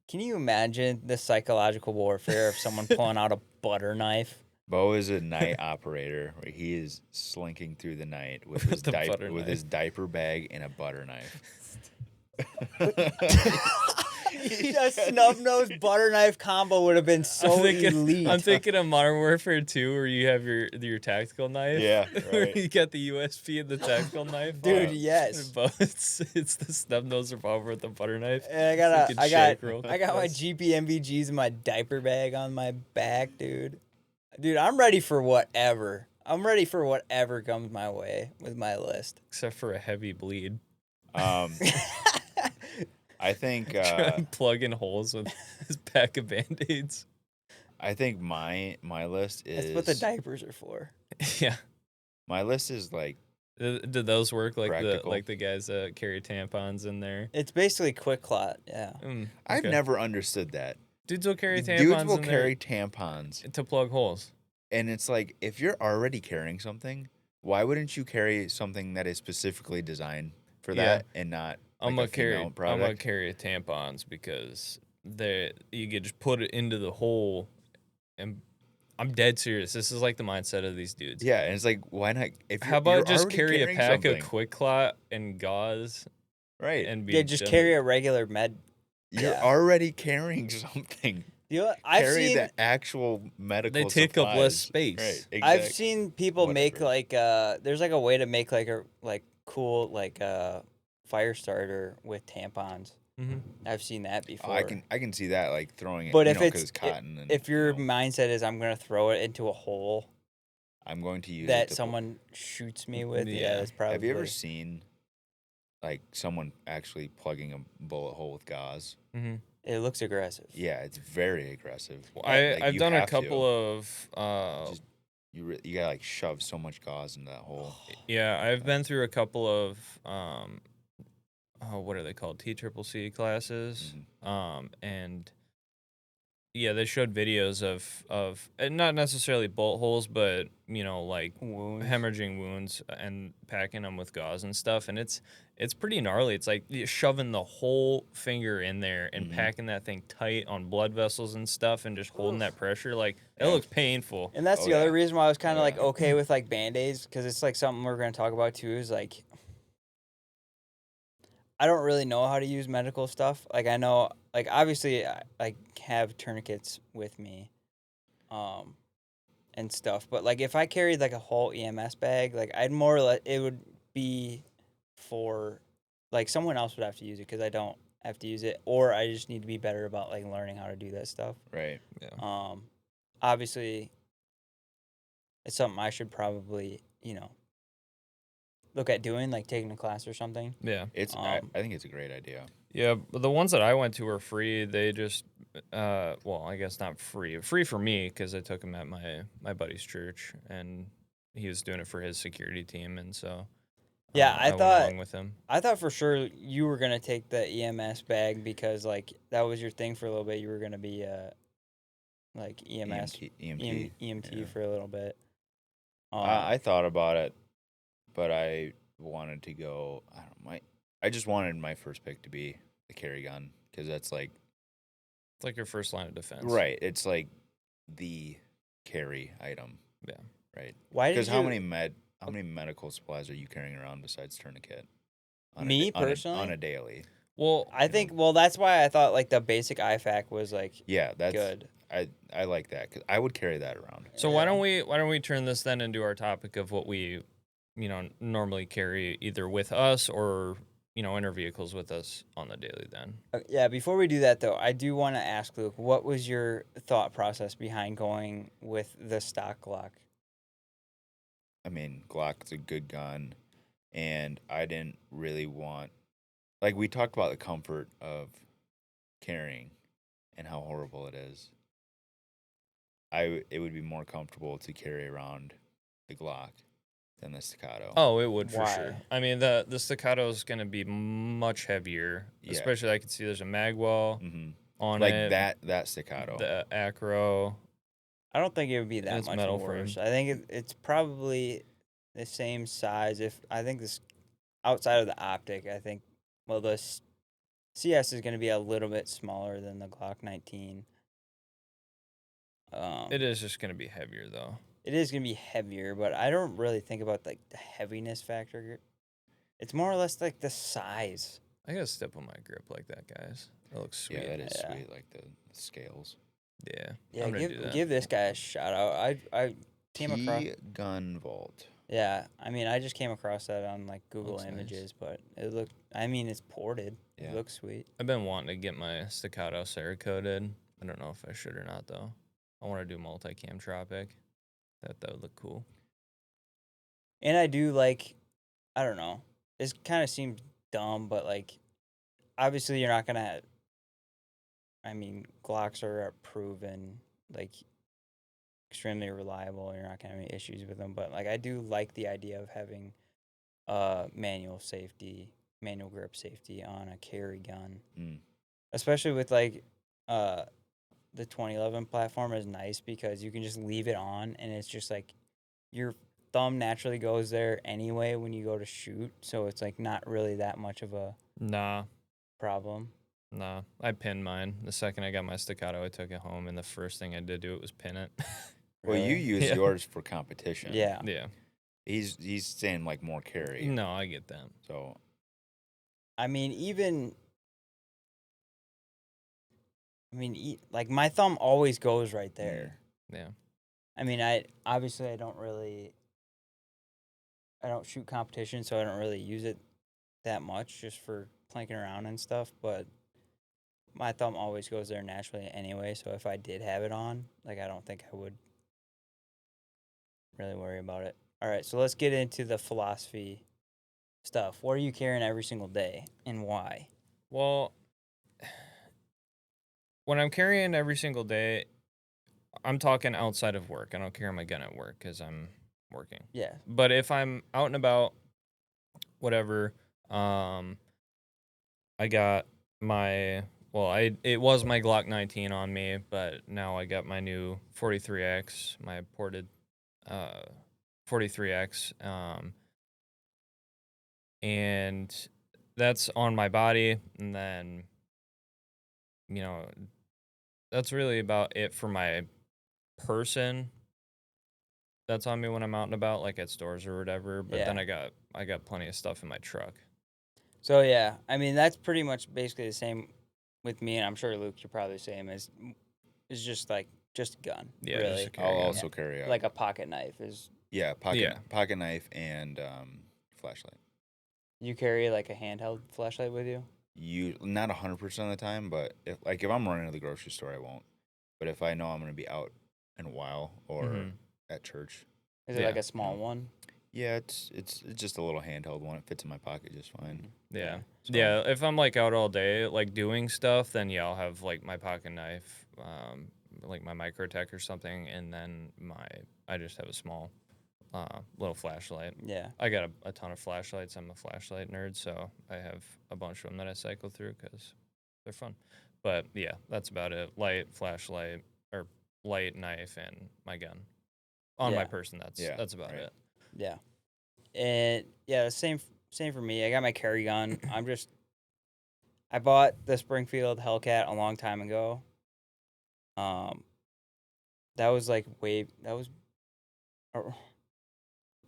can you imagine the psychological warfare of someone pulling out a butter knife? Bo is a night operator where he is slinking through the night with his The butter his knife. diaper bag and a butter knife. A snub-nosed butter knife combo would have been so elite. I'm thinking of Modern Warfare 2 where you have your tactical knife. Yeah, Where right. you got the USP and the tactical knife. Dude, Oh, yes. But it's the snub nose revolver with the butter knife. And So you can shake real I got my fast. GPMVGs in my diaper bag on my back, dude. Dude, I'm ready for whatever. I'm ready for whatever comes my way with my list. Except for a heavy bleed. I think Try and plug in holes with his pack of band-aids. I think my list is That's what the diapers are for. Yeah. my list is like Did those work like Practical. the guys that carry tampons in there? It's basically quick clot, yeah. I've Okay. never understood that. Dudes will carry tampons Dudes will in carry there tampons, to plug holes. and it's like if you're already carrying something, why wouldn't you carry something that is specifically designed for Yeah. that and not I'm like gonna a female carry product? tampons because you can just put it into the hole, and I'm dead serious. This is like the mindset of these dudes. Yeah, and it's like why not? If How you're about just already carry a carrying pack something, of Quick Clot and gauze right? and be Yeah, just done carry with a regular med. You're yeah. already carrying something. You know what? I've Carry seen the actual medical. They take up less supplies. space. Right, I've exact- seen people make Whatever. like there's like a way to make like a cool fire starter with tampons. Mhm. I've seen that Oh, before. I can see that like throwing it. But you if know, it's 'cause cotton. And, if your you know, mindset is I'm gonna throw it into a hole I'm going to use it that to someone shoots me with, yeah, Yeah. that's probably. Have you ever seen like someone actually plugging a bullet hole with gauze? Mhm. It looks aggressive. Yeah, it's very aggressive. I've you done a have to. couple of Just- you gotta like shove so much gauze into that hole. yeah, I've been through a couple of what are they called? TCCC classes. And yeah, they showed videos of not necessarily bolt holes, but like Wounds. hemorrhaging wounds and packing them with gauze and stuff, and it's pretty gnarly. It's like you're shoving the whole finger in there and packing that thing tight on blood vessels and stuff, and just holding that pressure. Like it Yeah. looks painful. And that's Oh, the other yeah. reason why I was kind of Oh, like yeah. okay with like band-aids, because it's like something we're gonna talk about too. Is like I don't really know how to use medical stuff. Like I know, like obviously I have tourniquets with me, and stuff. But like if I carried like a whole EMS bag, like I'd more or less it would be for like someone else would have to use it because I don't have to use it, or I just need to be better about like learning how to do that stuff. Right. Obviously, it's something I should probably look at doing, like taking a class or something. Yeah. It's I think it's a great idea. Yeah, but the ones that I went to were free. They just, well, I guess not free. Free for me because I took him at my buddy's church, and he was doing it for his security team, and so Yeah, I went along with him. I thought for sure you were gonna take the EMS bag because like that was your thing for a little bit. You were gonna be like EMS EMT yeah. for a little bit. I thought about it, but I wanted to go. I don't know, I just wanted my first pick to be the carry gun because that's like It's like your first line of defense. right. It's like the carry item. Yeah. Right. Why did Because you? how many medical supplies are you carrying around besides tourniquet? Me personally? on a daily. Well, I think that's why I thought like the basic IFAC was like Yeah, that's good. I like that because I would carry that around. so why don't we turn this then into our topic of what we, normally carry either with us or in our vehicles with us on the daily then. Yeah, before we do that though, I do want to ask Luke, what was your thought process behind going with the stock Glock? I mean, Glock's a good gun, and I didn't really want, like we talked about the comfort of carrying and how horrible it is. It would be more comfortable to carry around the Glock than the Staccato. Oh, it would for Why? sure. I mean, the Staccato is going to be much heavier, Yeah. especially I can see there's a magwell Mm-hmm. on Like it. that Staccato. The Acro. I don't think it would be And that it's much metal worse. frame. I think it's probably the same size. I think this outside of the optic, I think this CS is going to be a little bit smaller than the Glock 19. It is just gonna be heavier though. It is going to be heavier, but I don't really think about like the heaviness factor. It's more or less like the size. I gotta step on my grip like that, guys. That looks sweet. Yeah, that is Yeah. sweet, like the scales. Yeah. Yeah, I'm gonna do that. give this guy a shout out. I came across. Gun Vault. Yeah, I mean, I just came across that on like Google Looks nice. Images, but it looked. I mean, it's ported. Yeah. It looks sweet. I've been wanting to get my staccato Cerakoted. I don't know if I should or not though. I want to do multicam tropic. That would look cool. And I do like. I don't know. This kind of seems dumb, but like, obviously, you're not gonna. I mean, Glocks are proven like extremely reliable. You're not gonna have any issues with them, but like, I do like the idea of having manual grip safety on a carry gun. Especially with like the 2011 platform is nice because you can just leave it on and it's just like your thumb naturally goes there anyway when you go to shoot, so it's like not really that much of a Nah. problem. I pinned mine. The second I got my staccato, I took it home, and the first thing I did do it was pin it. Well, you Really? use Yeah. yours for competition. Yeah. Yeah. He's saying like more carry. No, I get that. So I mean, like my thumb always goes right there. Yeah. I mean, I don't shoot competition, so I don't really use it that much just for planking around and stuff, but my thumb always goes there naturally anyway, so if I did have it on, like I don't think I would really worry about it. All right, so let's get into the philosophy stuff. What are you carrying every single day and why? Well, when I'm carrying every single day, I'm talking outside of work. I don't carry my gun at work because I'm working. Yeah. But if I'm out and about, whatever, I got my it was my Glock 19 on me, but now I got my new 43X, my ported 43X, and that's on my body, and then that's really about it for my person. That's on me when I'm out and about, like at stores or whatever. But then Yeah. I got plenty of stuff in my truck. So yeah, I mean that's pretty much basically the same with me, and I'm sure Luke, you're probably the same. Is just like just a gun, Yeah, really. just a carry I'll gun. also carry Like a pocket knife is. yeah pocket knife and flashlight. You carry like a handheld flashlight with you? You not 100% of the time, but if I'm running to the grocery store, I won't. But if I know I'm gonna be out in a while or Mhm. at church, Is it like Yeah. a small one? yeah, it's just a little handheld one. It fits in my pocket just fine. Yeah. So- Yeah, if I'm like out all day, like doing stuff, then yeah, I'll have like my pocket knife, like my Microtech or something, and then I just have a small little flashlight. Yeah. I got a ton of flashlights. I'm a flashlight nerd, so I have a bunch of them that I cycle through because they're fun. But yeah, that's about it. Light, flashlight, or light, knife, and my gun. On my Yeah. person, that's about right. it. Yeah. And yeah, same for me. I got my carry gun. I bought the Springfield Hellcat a long time ago. That was like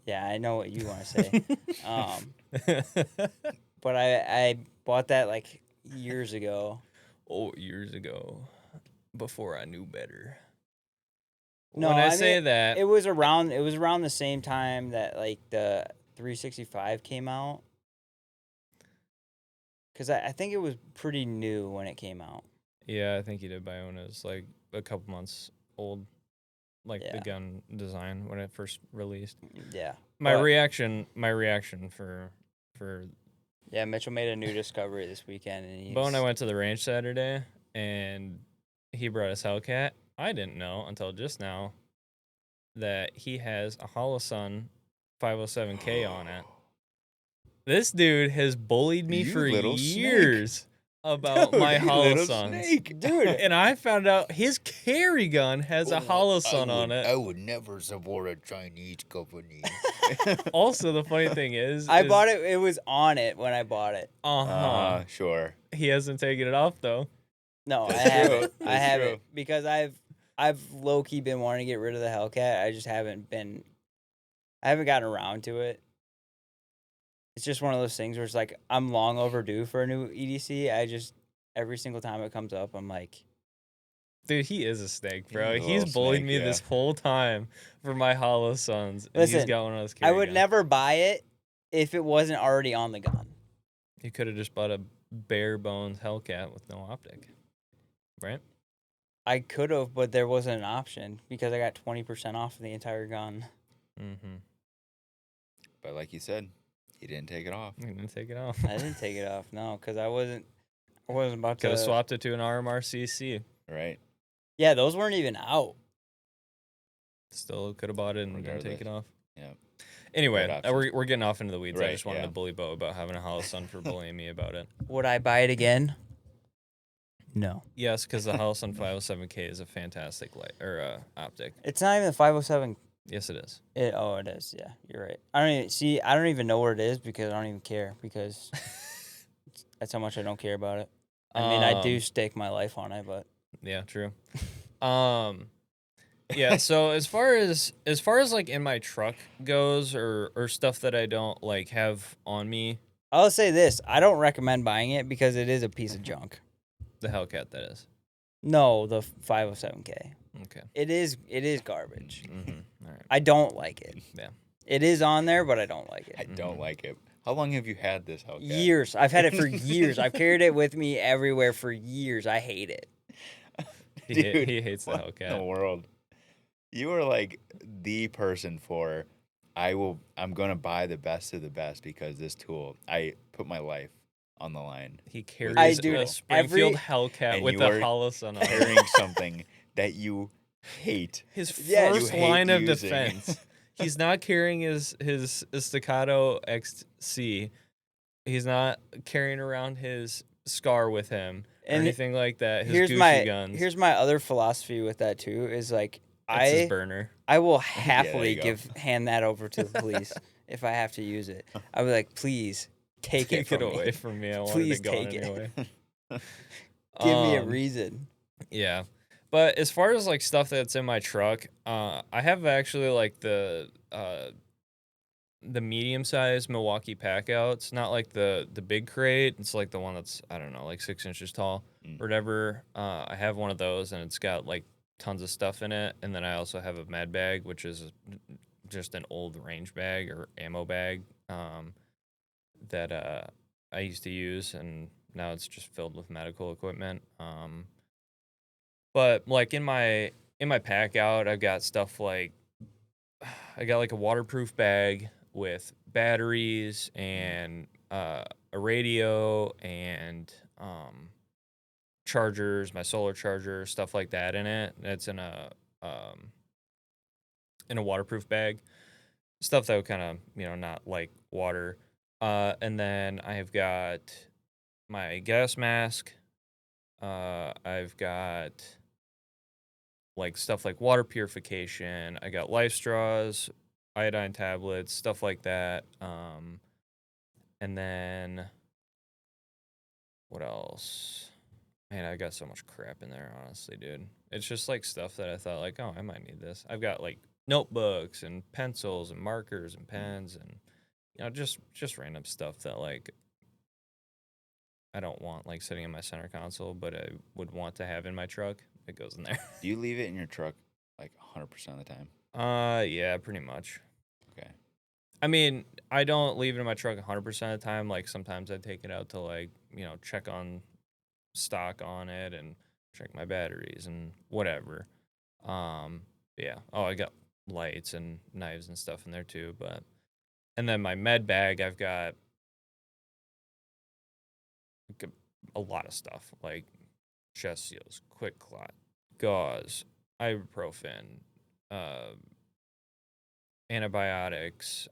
yeah, I know what you want to say. But I bought that like years ago. Years ago, before I knew better. No, when I I say mean, that, it was around the same time that like the 365 came out. Cause I think it was pretty new when it came out. yeah, I think you did buy one. It was like a couple months old, like the Yeah. gun design when it first released. Yeah. My But- reaction for Yeah, Mitchell made a new discovery this weekend, and Bo and I went to the range Saturday, and he brought his Hellcat. I didn't know until just now that he has a Holosun 507K on it. This dude has bullied me You for little snake. years. about Dude, my you hollow little suns. snake. Dude. And I found out his carry gun has a hollow sun on it. would never support a Chinese company. Also, the funny thing is, I bought it. It was on it when I bought it. Sure. He hasn't taken it off though. No, I That's haven't. true. I That's haven't true. because I've low key been wanting to get rid of the Hellcat. I just haven't been. I haven't gotten around to it. It's just one of those things where it's like I'm long overdue for a new EDC. I just every single time it comes up, I'm like, Dude, he is a snake, bro. He's a He's little bullied snake, me yeah. this whole time for my hollow suns. And he's Listen, got one of those I carry would guns. never buy it if it wasn't already on the gun. You could have just bought a bare bones Hellcat with no optic, right? I could have, but there wasn't an option because I got 20% off of the entire gun. Mm-hmm. But like you said, he didn't take it off. I'm gonna take it off. I didn't take it off, no, because I wasn't about Could to. have swapped it to an RMRCC. Right? Yeah, those weren't even out. Still could have bought it and didn't take it off. Yeah. Anyway, Great option. we're getting off into the weeds. I Right, just wanted yeah. to bully Bo about having a hollow sun for bullying me about it. Would I buy it again? No. Yes, because the hollow sun 507K is a fantastic light or optic. It's not even the 507. Yes, it is. It is. Yeah, you're right. I don't even know where it is because I don't even care because that's how much I don't care about it. I mean, I do stake my life on it, but Yeah, true. Yeah, so as far as like in my truck goes or stuff that I don't like have on me, I'll say this: I don't recommend buying it because it is a piece of junk. the Hellcat that is. No, the 507K. Okay. It is garbage. Mm-hmm. All right. I don't like it. Yeah. It is on there, but I don't like it. I don't like it. How long have you had this Hellcat? Years. I've had it for years. I've carried it with me everywhere for years. I hate it. Dude, He hates the what in Hellcat. the world? You are like the person for I'm gonna buy the best of the best because this tool, I put my life on the line. He carries I do. a Springfield Every- Hellcat And with you a are hollow sun on it. Carrying something that you hate. His Yes. first You hate line of using. defense. He's not carrying his Staccato XC. He's not carrying around his Scar with him or And anything like that. His here's Gucci guns. here's my other philosophy with that too is like That's his burner. I will there happily you go. hand that over to the police if I have to use it. I would like, please take it from away me. from me. I wanted Please it gone take it. anyway. Give me a Um, reason. Yeah. But as far as like stuff that's in my truck, I have actually like the medium sized Milwaukee pack outs, not like the big crate. It's like the one that's, I don't know, like 6 inches tall or whatever. I have one of those and it's got like tons of stuff in it. And then I also have a med bag, which is just an old range bag or ammo bag that I used to use. And now it's just filled with medical equipment. But like in my pack out, I've got stuff like I got like a waterproof bag with batteries and a radio and chargers, my solar charger, stuff like that in it. It's in a waterproof bag. Stuff that would kind of, not like water. And then I've got my gas mask. I've got like stuff like water purification. I got life straws, iodine tablets, stuff like that. And then what else? Man, I got so much crap in there, honestly, dude. It's just like stuff that I thought like, oh, I might need this. I've got like notebooks and pencils and markers and pens and just random stuff that like I don't want like sitting in my center console, but I would want to have in my truck. It goes in there. Do you leave it in your truck like 100% of the time? Yeah, pretty much. Okay. I mean, I don't leave it in my truck 100% of the time. Like sometimes I take it out to like, check on stock on it and check my batteries and whatever. Yeah. Oh, I got lights and knives and stuff in there too, and then my med bag, I've got a lot of stuff like chest seals, quick clot, gauze, ibuprofen, antibiotics,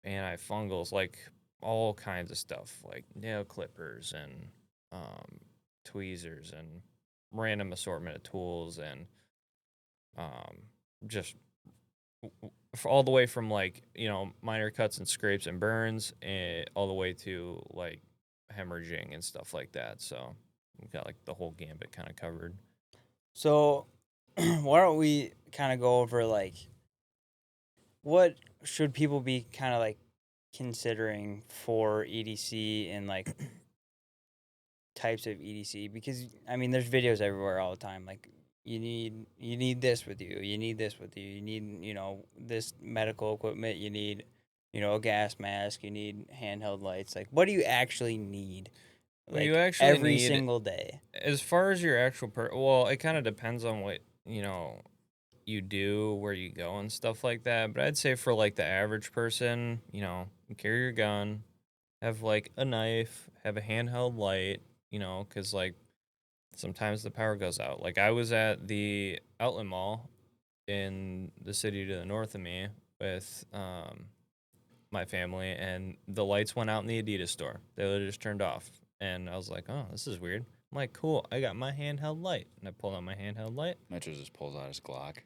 antifungals, like all kinds of stuff like nail clippers and tweezers and random assortment of tools and just all the way from like minor cuts and scrapes and burns and all the way to like hemorrhaging and stuff like that. So we've got like the whole gambit kind of covered. So, why don't we kind of go over like what should people be kind of like considering for EDC and like types of EDC? Because I mean, there's videos everywhere all the time. Like you need this with you. You need this with you. You need this medical equipment. You need a gas mask. You need handheld lights. Like what do you actually need? Well, Like you actually every need, single day. as far as your actual well, it kind of depends on what you do, where you go, and stuff like that. But I'd say for like the average person, carry your gun, have like a knife, have a handheld light, because like sometimes the power goes out. Like I was at the outlet mall in the city to the north of me with my family, and the lights went out in the Adidas store. They literally just turned off, and I was like, "Oh, this is weird." I'm like, "Cool, I got my handheld light," and I pulled out my handheld light. Metro just pulls out his Glock.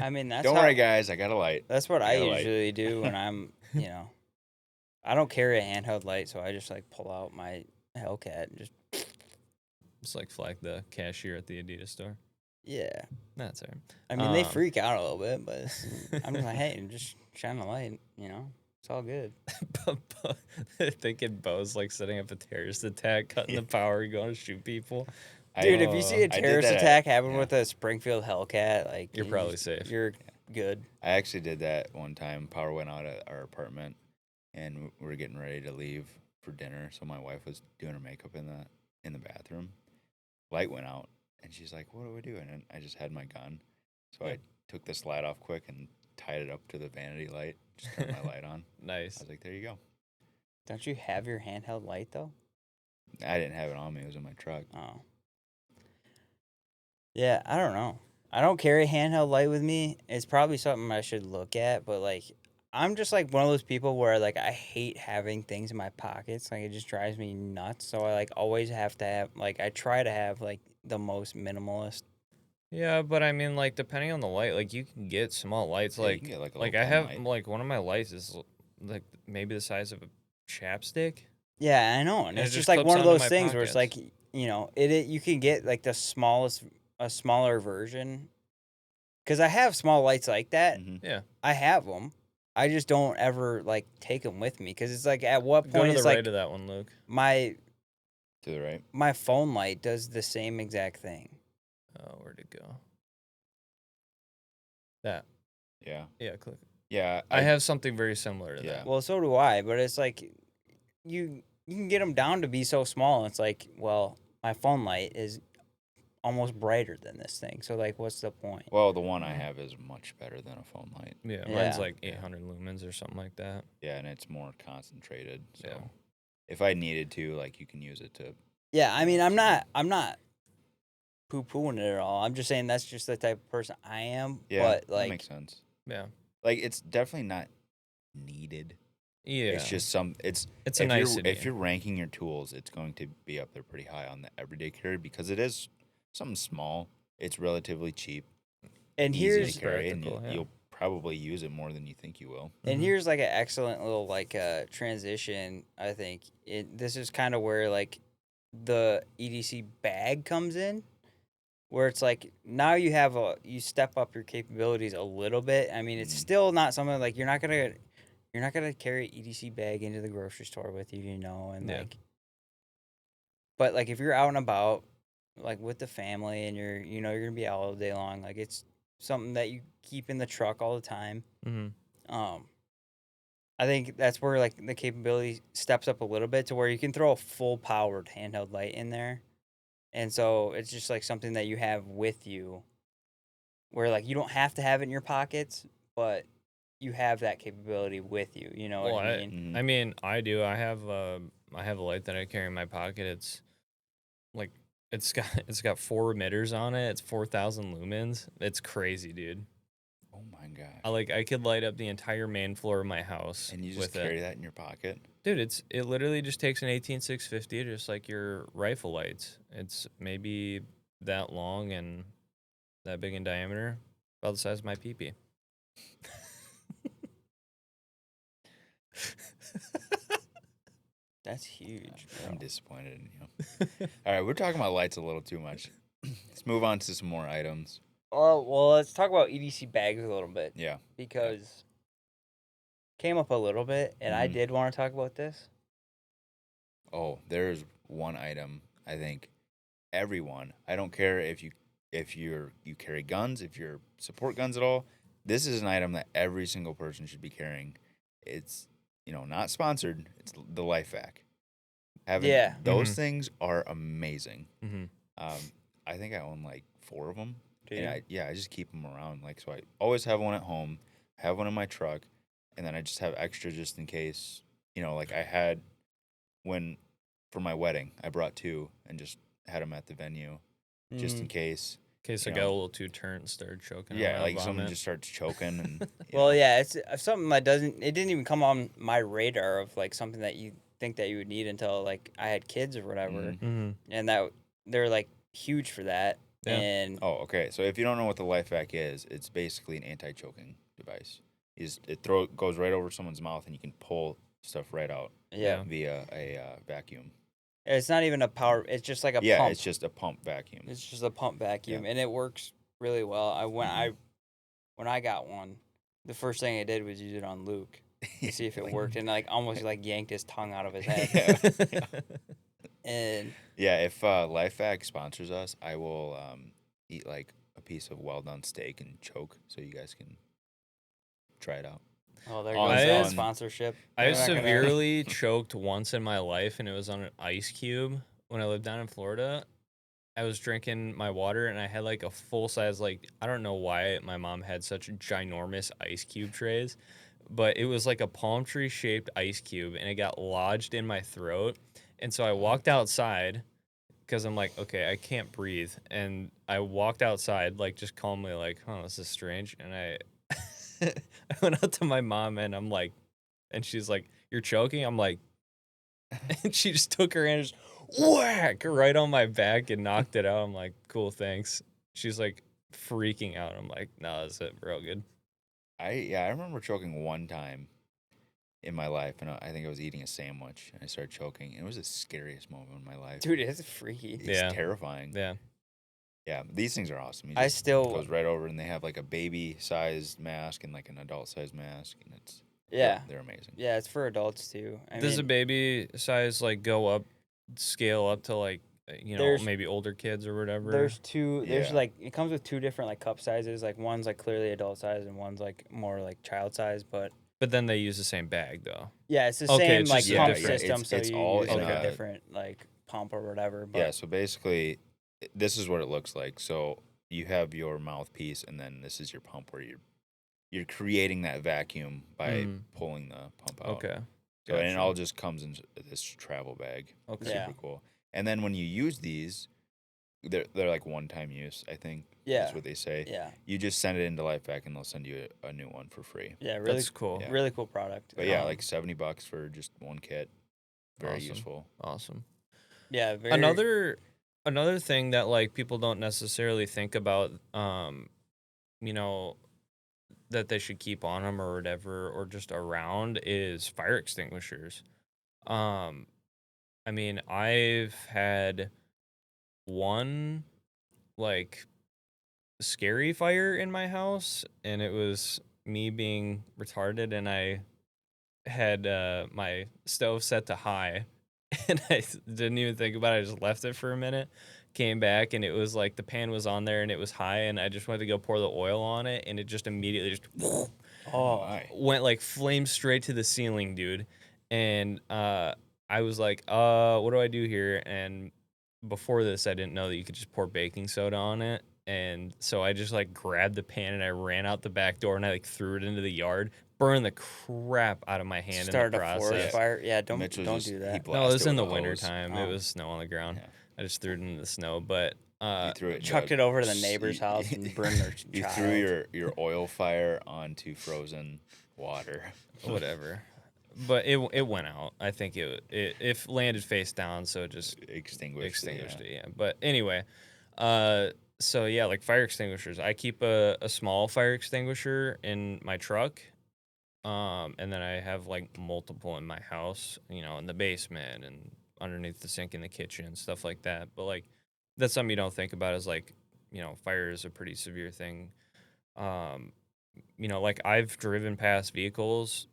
I mean, that's Don't worry, guys. I got a light. That's what I got a light. usually do when I'm, I don't carry a handheld light, so I just like pull out my Hellcat and just It's like flag the cashier at the Adidas store. yeah. That's it. I mean, they freak out a little bit, but I'm just like, hey, just shine a light, it's all good. Thinking Bo's like setting up a terrorist attack, cutting the power, going to shoot people. Dude, if you see a I did terrorist that attack happen with a Springfield Hellcat, like You're probably safe. You're good. I actually did that one time. Power went out at our apartment, and we were getting ready to leave for dinner. So my wife was doing her makeup in the bathroom. Light went out, and she's like, "What are we doing?" And I just had my gun, so I took the slide off quick and tied it up to the vanity light. Just turned my light on. Nice. I was like, "There you go." Don't you have your handheld light though? I didn't have it on me. It was in my truck. Oh. Yeah, I don't know. I don't carry a handheld light with me. It's probably something I should look at, but like I'm just like one of those people where like I hate having things in my pockets. Like it just drives me nuts. So I like always have to have like I try to have like the most minimalist. Yeah, but I mean, like depending on the light, like you can get small lights. Yeah, you Like can get, like, a like little I have pen light. like one of my lights is like maybe the size of a chapstick. Yeah, I know. And And it it's just just like clips one of onto those my things where it's like, pockets. it you can get like a smaller version. Cuz I have small lights like that. Mhm. Yeah. I have them. I just don't ever like take them with me cuz it's like at what Go point to the it's right like of that one, Luke. my To the right. my phone light does the same exact thing. Oh, where'd it go? That. Yeah. Yeah, click. Yeah. I have something very similar to Yeah. that. Well, so do I, but it's like you can get them down to be so small. It's like, well, my phone light is almost brighter than this thing. So like, what's the point? Well, the one I have is much better than a phone light. Yeah, Yeah. mine's like 800 lumens or something like that. Yeah, and it's more concentrated. So Yeah. if I needed to, like, you can use it to. Yeah, I mean, I'm not poo-pooing it at all. I'm just saying that's just the type of person I am. Yeah, But that like, makes sense. Yeah. Like, it's definitely not needed. Yeah. It's just it's a if you're- nicety. If you're ranking your tools, it's going to be up there pretty high on the everyday carry because it is something small. It's relatively cheap, and easy here's to carry, and practical, yeah. you'll probably use it more than you think you will. And here's like an excellent little like transition. I think this is kind of where like the EDC bag comes in, where it's like now you step up your capabilities a little bit. I mean, it's still not something like you're not gonna carry an EDC bag into the grocery store with you, and Yeah. like, but like if you're out and about, like with the family, and you're gonna be out all day long, like it's something that you keep in the truck all the time. Mm-hmm. I think that's where like the capability steps up a little bit to where you can throw a full powered handheld light in there. And so it's just like something that you have with you where like you don't have to have it in your pockets, but you have that capability with you. You know Well, what I mean? I mean, I do. I have a light that I carry in my pocket. It's like it's got 4 emitters on it. It's 4,000 lumens. It's crazy, dude. Oh my gosh. I could light up the entire main floor of my house And you just with carry it. that in your pocket? Dude, it literally just takes an 18650, just like your rifle lights. It's maybe that long and that big in diameter, about the size of my pee-pee. That's huge, I'm bro. disappointed in you. All right, we're talking about lights a little too much. Let's move on to some more items. Well, let's talk about EDC bags a little bit Yeah. because came up a little bit, and I Mhm. did want to talk about this. Oh, there's one item I think everyone, I don't care if you carry guns, if you support guns at all, this is an item that every single person should be carrying. It's, not sponsored. It's the life vac. Having Yeah. those Mhm. things are amazing. Mm-hmm. I think I own like 4 of them. Do And you? I just keep them around. Like, so I always have one at home, have one in my truck, and then I just have extra just in case. Like I had when for my wedding, I brought 2 and just had them at the venue just in Mhm. case. In case I you got a know, little too turned and started choking. Yeah, on like someone vomit. just starts choking and. Well, yeah, it's something that it didn't even come on my radar of like something that you think that you would need until like I had kids or whatever, Mhm. Mm-hmm. and that they're like huge for that. Yeah. And Oh, okay. So if you don't know what the life vac is, it's basically an anti-choking device. It goes right over someone's mouth and you can pull stuff right out yeah, via a vacuum. it's not even a power. It's just like a Yeah, pump. it's just a pump vacuum. It's just a pump vacuum, and it works really well. When I got one, the first thing I did was use it on Luke to see if it worked, and like almost like yanked his tongue out of his head. Yeah. And Yeah, if LifeVac sponsors us, I will eat like a piece of well done steak and choke, so you guys can try it out. oh, there On- goes that on- sponsorship. I They're not gonna- severely choked once in my life, and it was on an ice cube when I lived down in Florida. I was drinking my water, and I had like a full size, like, I don't know why my mom had such ginormous ice cube trays, but it was like a palm tree shaped ice cube, and it got lodged in my throat. And so I walked outside because I'm like, okay, I can't breathe. And I walked outside, like, just calmly, like, oh, this is strange. And I went out to my mom, and I'm like, and she's like, you're choking? I'm like, and she just took her hand and just whack right on my back and knocked it out. I'm like, cool, thanks. She's like freaking out. I'm like, no, that's it, real good. I remember choking one time in my life, and I think I was eating a sandwich, and I started choking, and it was the scariest moment in my life. Dude, it's freaky. It's Yeah. terrifying. Yeah. Yeah, these things are awesome. I still- goes right over, and they have like a baby-sized mask and like an adult-sized mask, and it's Yeah. they're amazing. Yeah, it's for adults too. Does a baby size like go up, scale up to like, There's- maybe older kids or whatever? There's two. There's Yeah. like it comes with 2 different like cup sizes. Like one's like clearly adult size, and one's like more like child size. But But then they use the same bag though. yeah, it's the Okay, same it's like just pump different. system. It's- so it's you all use in like a a- different like pump or whatever. But Yeah, so basically, this is what it looks like. So you have your mouthpiece, and then this is your pump, where you're creating that vacuum by Mm. pulling the pump out. Okay. So and it Gotcha. all just comes in this travel bag. Okay. Yeah. Super cool. And then when you use these, they're like one-time use. I think Yeah. that's what they say. yeah, You just send it into LifeVac, and they'll send you a new one for free. yeah, really, That's cool. Yeah. really cool product. But yeah, Um, like $70 for just one kit. Very Awesome. useful. Awesome. yeah, very, Another thing that like people don't necessarily think about, you know, that they should keep on them or whatever, or just around, is fire extinguishers. I mean, I've had one like scary fire in my house, and it was me being retarded, and I had my stove set to high, and I didn't even think about it. I just left it for a minute, came back, and it was like the pan was on there and it was high, and I just went to go pour the oil on it, and it just immediately just Oh, My. went like flame straight to the ceiling, dude. And I was like, what do I do here? And before this, I didn't know that you could just pour baking soda on it. And so I just like grabbed the pan and I ran out the back door and I like threw it into the yard, burned the crap out of my hand started in the a forest process. fire. Yeah, don't Mitch was don't just- do he that. No, it was blasted in the with a winter hose. time. Oh. It was snow on the ground. Yeah. I just threw it into the snow. But You threw it. Chucked it over to the neighbor's house and burned their You child. threw your oil fire onto frozen water. Whatever. But it went out. I think it landed face down, so it just Extinguished it. Yeah. But anyway, so yeah, like fire extinguishers. I keep a small fire extinguisher in my truck, and then I have like multiple in my house. In the basement and underneath the sink in the kitchen, stuff like that. But like, that's something you don't think about. Is like, fire is a pretty severe thing. Um, like I've driven past vehicles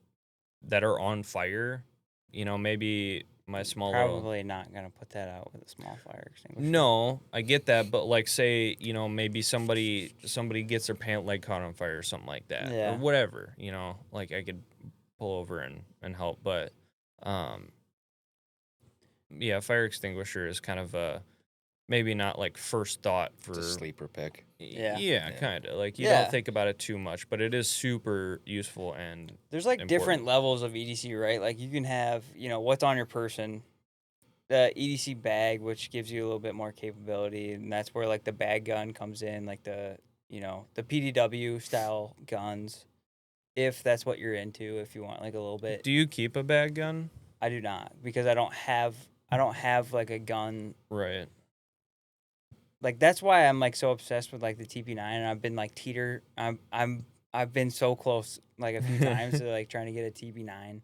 that are on fire, maybe my small little. Probably not gonna put that out with a small fire extinguisher. No, I get that, but like say, maybe somebody gets their pant leg caught on fire or something like that. Yeah. Or whatever, like I could pull over and help, but yeah, fire extinguisher is kind of a maybe not like first thought for It's a sleeper pick. Yeah. kind of. Like you Yeah. don't think about it too much, but it is super useful and There's like different important. levels of EDC, right? Like you can have, what's on your person, the EDC bag, which gives you a little bit more capability, and that's where like the bag gun comes in, like the PDW style guns, if that's what you're into. If you want like a little bit, Do you keep a bag gun? I do not, because I don't have like a gun. Right. Like that's why I'm like so obsessed with like the TP9, and I've been like I've been so close like a few times to like trying to get a TP9,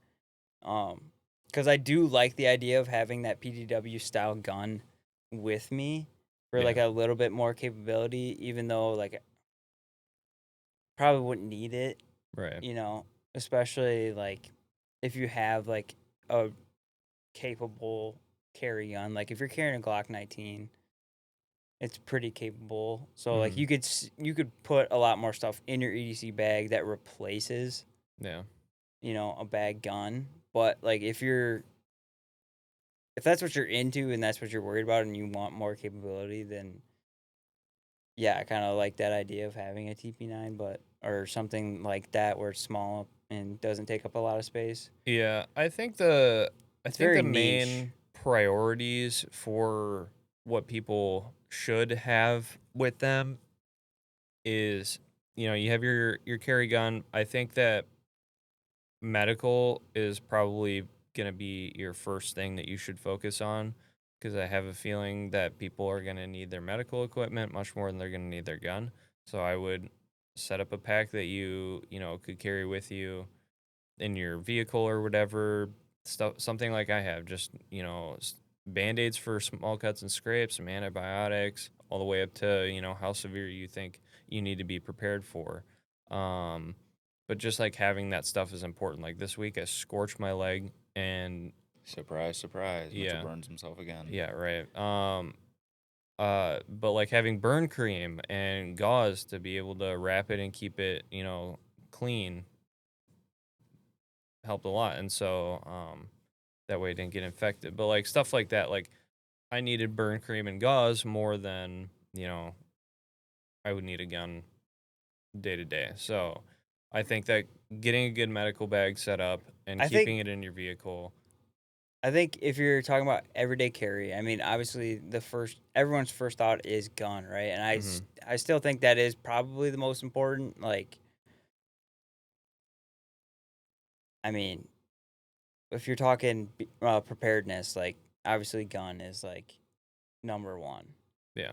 because I do like the idea of having that PDW style gun with me for like a little bit more capability, even though like probably wouldn't need it, Right. especially like if you have like a capable carry gun, like if you're carrying a Glock 19. It's pretty capable. So like you could put a lot more stuff in your EDC bag that replaces, Yeah. a bag gun. But like if that's what you're into and that's what you're worried about and you want more capability, then yeah, I kind of like that idea of having a TP9, or something like that where it's small and doesn't take up a lot of space. Yeah, I think the very main niche. priorities for what people should have with them is, you have your carry gun. I think that medical is probably going to be your first thing that you should focus on, because I have a feeling that people are going to need their medical equipment much more than they're going to need their gun. So I would set up a pack that you could carry with you in your vehicle or whatever, stuff, something like I have, just band-aids for small cuts and scrapes, some antibiotics, all the way up to how severe you think you need to be prepared for. But just like having that stuff is important. Like this week I scorched my leg, and Surprise, surprise. Yeah. Mitchell burns himself again. yeah, right. But like having burn cream and gauze to be able to wrap it and keep it clean helped a lot. And so that way it didn't get infected. But like stuff like that, like I needed burn cream and gauze more than I would need a gun day to day. So I think that getting a good medical bag set up and I think- keeping it in your vehicle. I think if you're talking about everyday carry, I mean, obviously everyone's first thought is gun, right? And I still think that is probably the most important. Like, I mean, if you're talking preparedness, like obviously gun is like number one. Yeah.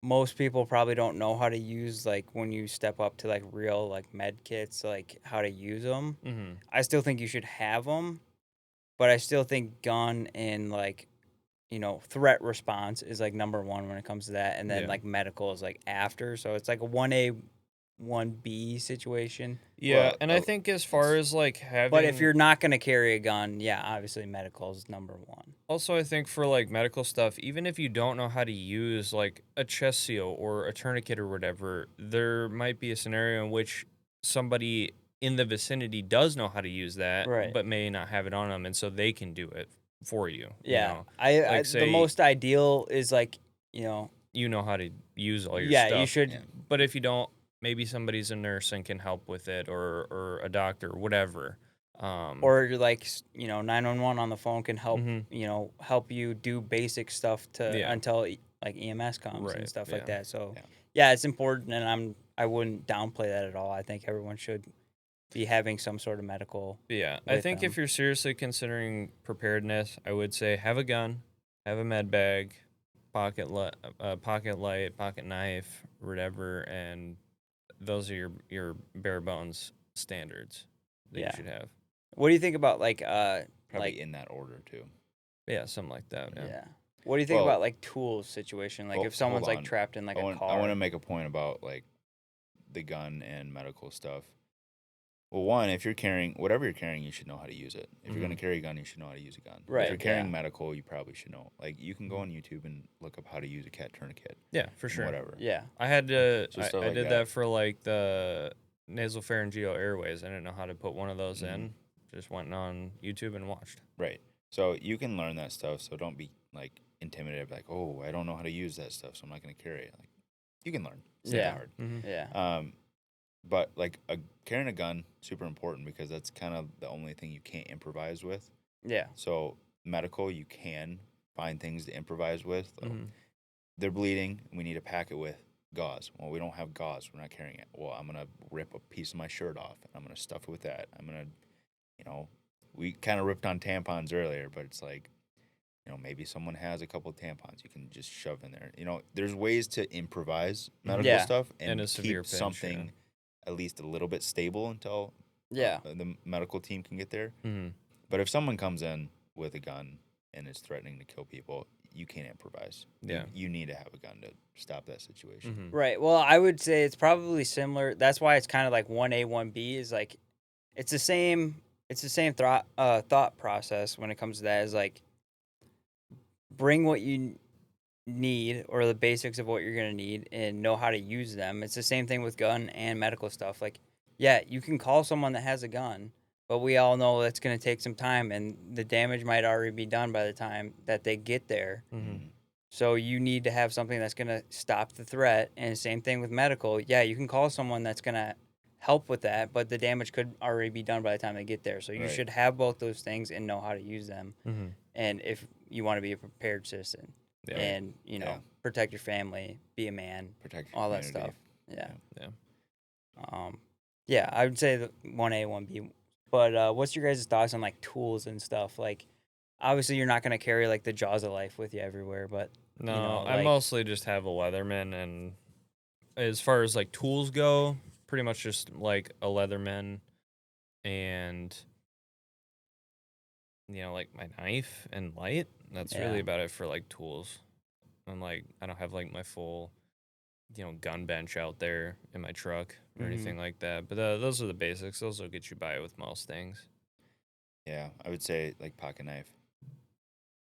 Most people probably don't know how to use, like when you step up to like real like med kits, like how to use them. Mm-hmm. I still think you should have them, but I still think gun and like threat response is like number one when it comes to that, and then Yeah. like medical is like after. So it's like a 1A, 1B situation. Yeah, Well, and I think as far as like having, But if you're not gonna carry a gun, yeah, obviously medical is number one. also, I think for like medical stuff, even if you don't know how to use like a chest seal or a tourniquet or whatever, there might be a scenario in which somebody in the vicinity does know how to use that, Right. but may not have it on them, and so they can do it for you. Yeah, Like, the say- most ideal is like you know how to use all your yeah, stuff. you should. Yeah. But if you don't, maybe somebody's a nurse and can help with it, or a doctor, whatever. Or you're like 911 on the phone can help Mhm. help you do basic stuff Yeah. until like EMS comes and Right, stuff like yeah. that. So Yeah. yeah, it's important, and I wouldn't downplay that at all. I think everyone should be having some sort of medical. Yeah, I with think them. if you're seriously considering preparedness, I would say have a gun, have a med bag, pocket light, pocket knife, whatever, and those are your bare bones standards that Yeah. you should have. What do you think about like Probably in that order too. Yeah, something like that. Yeah. yeah. What do you think Well, about like tools situation? Like if someone's hold like on. trapped in like I a want car. to make a point about like the gun and medical stuff. Well, one, if you're carrying whatever you're carrying, you should know how to use it. If you're going to carry a gun, you should know how to use a gun. Right, If you're carrying yeah. medical, you probably should know. Like you can go on YouTube and look up how to use a cat tourniquet. Yeah, for and sure. Whatever. Yeah. I had to. So I stuff like did that. that for like the nasopharyngeal airways. I didn't know how to put one of those in. Just went on YouTube and watched. Right. So you can learn that stuff. So don't be like intimidated. Like, oh, I don't know how to use that stuff, so I'm not going to carry it. Like, you can learn. It's not Yeah. hard. Yeah. But like carrying a gun, super important because that's kind of the only thing you can't improvise with. Yeah. So medical, you can find things to improvise with. So they're bleeding. We need to pack it with gauze. Well, we don't have gauze. We're not carrying it. Well, I'm gonna rip a piece of my shirt off and I'm gonna stuff it with that. I'm gonna, we kind of ripped on tampons earlier, but it's like, maybe someone has a couple of tampons you can just shove in there. There's ways to improvise medical Yeah. stuff In and a severe keep pinch, something yeah. at least a little bit stable until Yeah. the medical team can get there. Mm-hmm. But if someone comes in with a gun and is threatening to kill people, you can't improvise. Yeah. You need to have a gun to stop that situation. Mm-hmm. Right. Well, I would say it's probably similar. That's why it's kind of like 1A, 1B is like it's the same thought process when it comes to that is like bring what you need or the basics of what you're going to need and know how to use them. It's the same thing with gun and medical stuff. Like, yeah, you can call someone that has a gun, but we all know that's going to take some time and the damage might already be done by the time that they get there. Mm-hmm. So you need to have something that's going to stop the threat. And same thing with medical. Yeah, you can call someone that's going to help with that, but the damage could already be done by the time they get there. So you Right. should have both those things and know how to use them. Mm-hmm. And if you want to be a prepared citizen Yeah. and, Yeah. protect your family, be a man, Protect your all that community. stuff. Yeah. Yeah. Yeah, I would say the 1A, 1B. But what's your guys' thoughts on like tools and stuff? Like, obviously you're not going to carry like the jaws of life with you everywhere, but No, I like- mostly just have a Leatherman, and as far as like tools go, pretty much just like a Leatherman and like my knife and light. That's really Yeah. about it for like tools. And like I don't have like my full gun bench out there in my truck or Mhm. anything like that. But those are the basics. Those will get you by with most things. Yeah, I would say like pocket knife.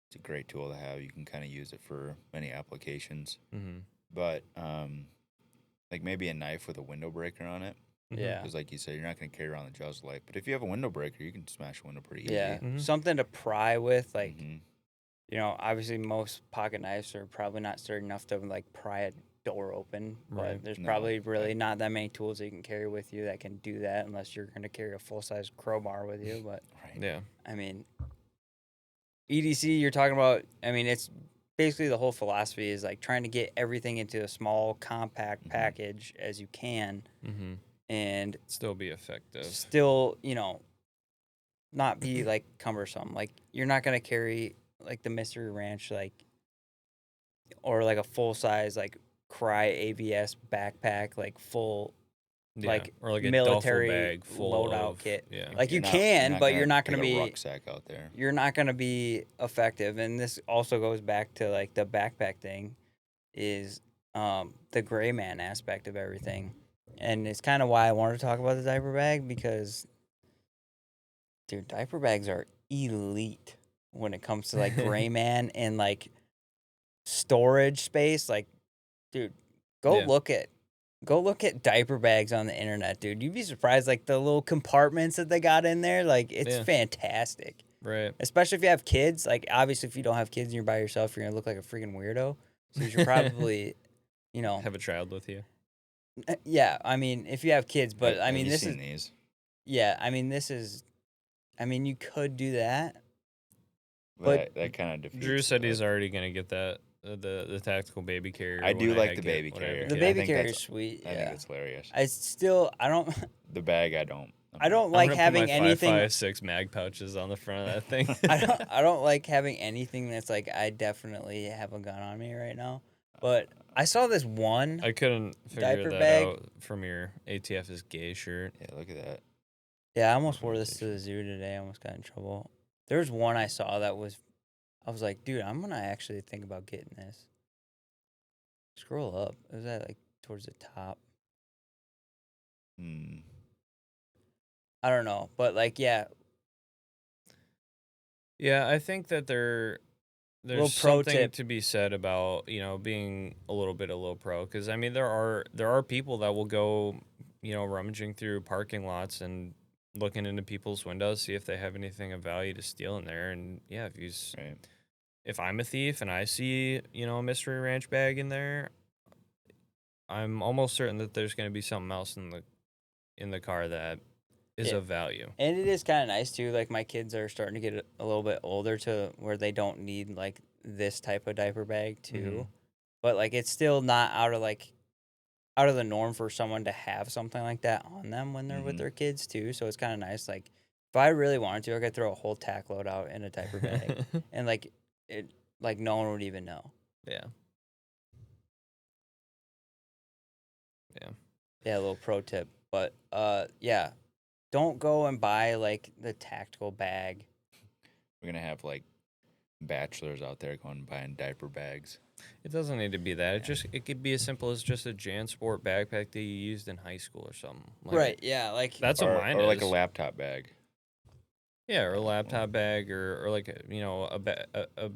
It's a great tool to have. You can kind of use it for many applications. Mm-hmm. But like maybe a knife with a window breaker on it. Yeah. Because like you said, you're not going to carry around the jaws of life. But if you have a window breaker, you can smash a window pretty easy. yeah, Mhm. something to pry with. Like, Mhm. obviously most pocket knives are probably not sturdy enough to like pry a door open, but Right. there's No, probably really not that many tools that you can carry with you that can do that unless you're going to carry a full-size crowbar with you. But Right. Yeah. I mean, EDC, you're talking about, it's basically the whole philosophy is like trying to get everything into a small, compact package as you can Mm-hmm. and Still be effective. still, not be like cumbersome. Like, you're not going to carry like the Mystery Ranch, like, or like a full size, like, Cry AVS backpack, like full, Yeah. like, or like a military duffel bag full loadout of kit. Yeah. Like, you You're not- can, but you're not take going to a be. rucksack out there. You're not going to be effective. And this also goes back to like the backpack thing is the gray man aspect of everything. And it's kind of why I wanted to talk about the diaper bag because, dude, diaper bags are elite when it comes to like gray man and like storage space. Like, dude, go Yeah. look at diaper bags on the internet, dude. You'd be surprised, like the little compartments that they got in there. Like, it's Yeah. fantastic. Right. Especially if you have kids. Like, obviously, if you don't have kids and you're by yourself, you're gonna look like a freaking weirdo. So you should probably, Have a child with you. yeah. I mean, if you have kids, but I Have mean, you this seen is, these? yeah. I mean, this is, I mean, you could do that. But that kind of defeats. Drew said the- he's already gonna get that the tactical baby carrier. I do when like had the kid, baby when I had a carrier. The kid. baby think carrier that's- is sweet. I think Yeah. it's hilarious. I don't The bag, I don't. I don't I'm like gonna having put my anything 5.56 mag pouches on the front of that thing. I don't like having anything that's like I definitely have a gun on me right now. But I saw this one. I couldn't figure Diaper that bag. out from your ATF is gay shirt. Yeah, look at that. Yeah, I almost wore this to the zoo today. I almost got in trouble. There was one I saw that was I was like, dude, I'm gonna actually think about getting this. Scroll up. It was at like towards the top. Hmm. I don't know. But like yeah, Yeah, I think that there's Little pro something tip. to be said about being a little bit of low pro, because I mean there are people that will go rummaging through parking lots and looking into people's windows, see if they have anything of value to steal in there. And yeah, Right. if I'm a thief and I see a mystery ranch bag in there, I'm almost certain that there's going to be something else in the car that is Yeah. of value. and it is kind of nice too. Like my kids are starting to get a little bit older to where they don't need like this type of diaper bag too. But like it's still not out of the norm for someone to have something like that on them when they're with Mhm. their kids too. So it's kind of nice. Like if I really wanted to, I could throw a whole tack load out in a diaper bag, and like no one would even know. Yeah. Yeah. Yeah, a little pro tip. But yeah, don't go and buy like the tactical bag. We're gonna have like bachelors out there going and buying diaper bags. It doesn't need to be that. Yeah. It could be as simple as just a JanSport backpack that you used in high school or something. Like, Right. Yeah. Like That's what or, mine or is. like a laptop bag. Yeah, or a laptop bag, or like a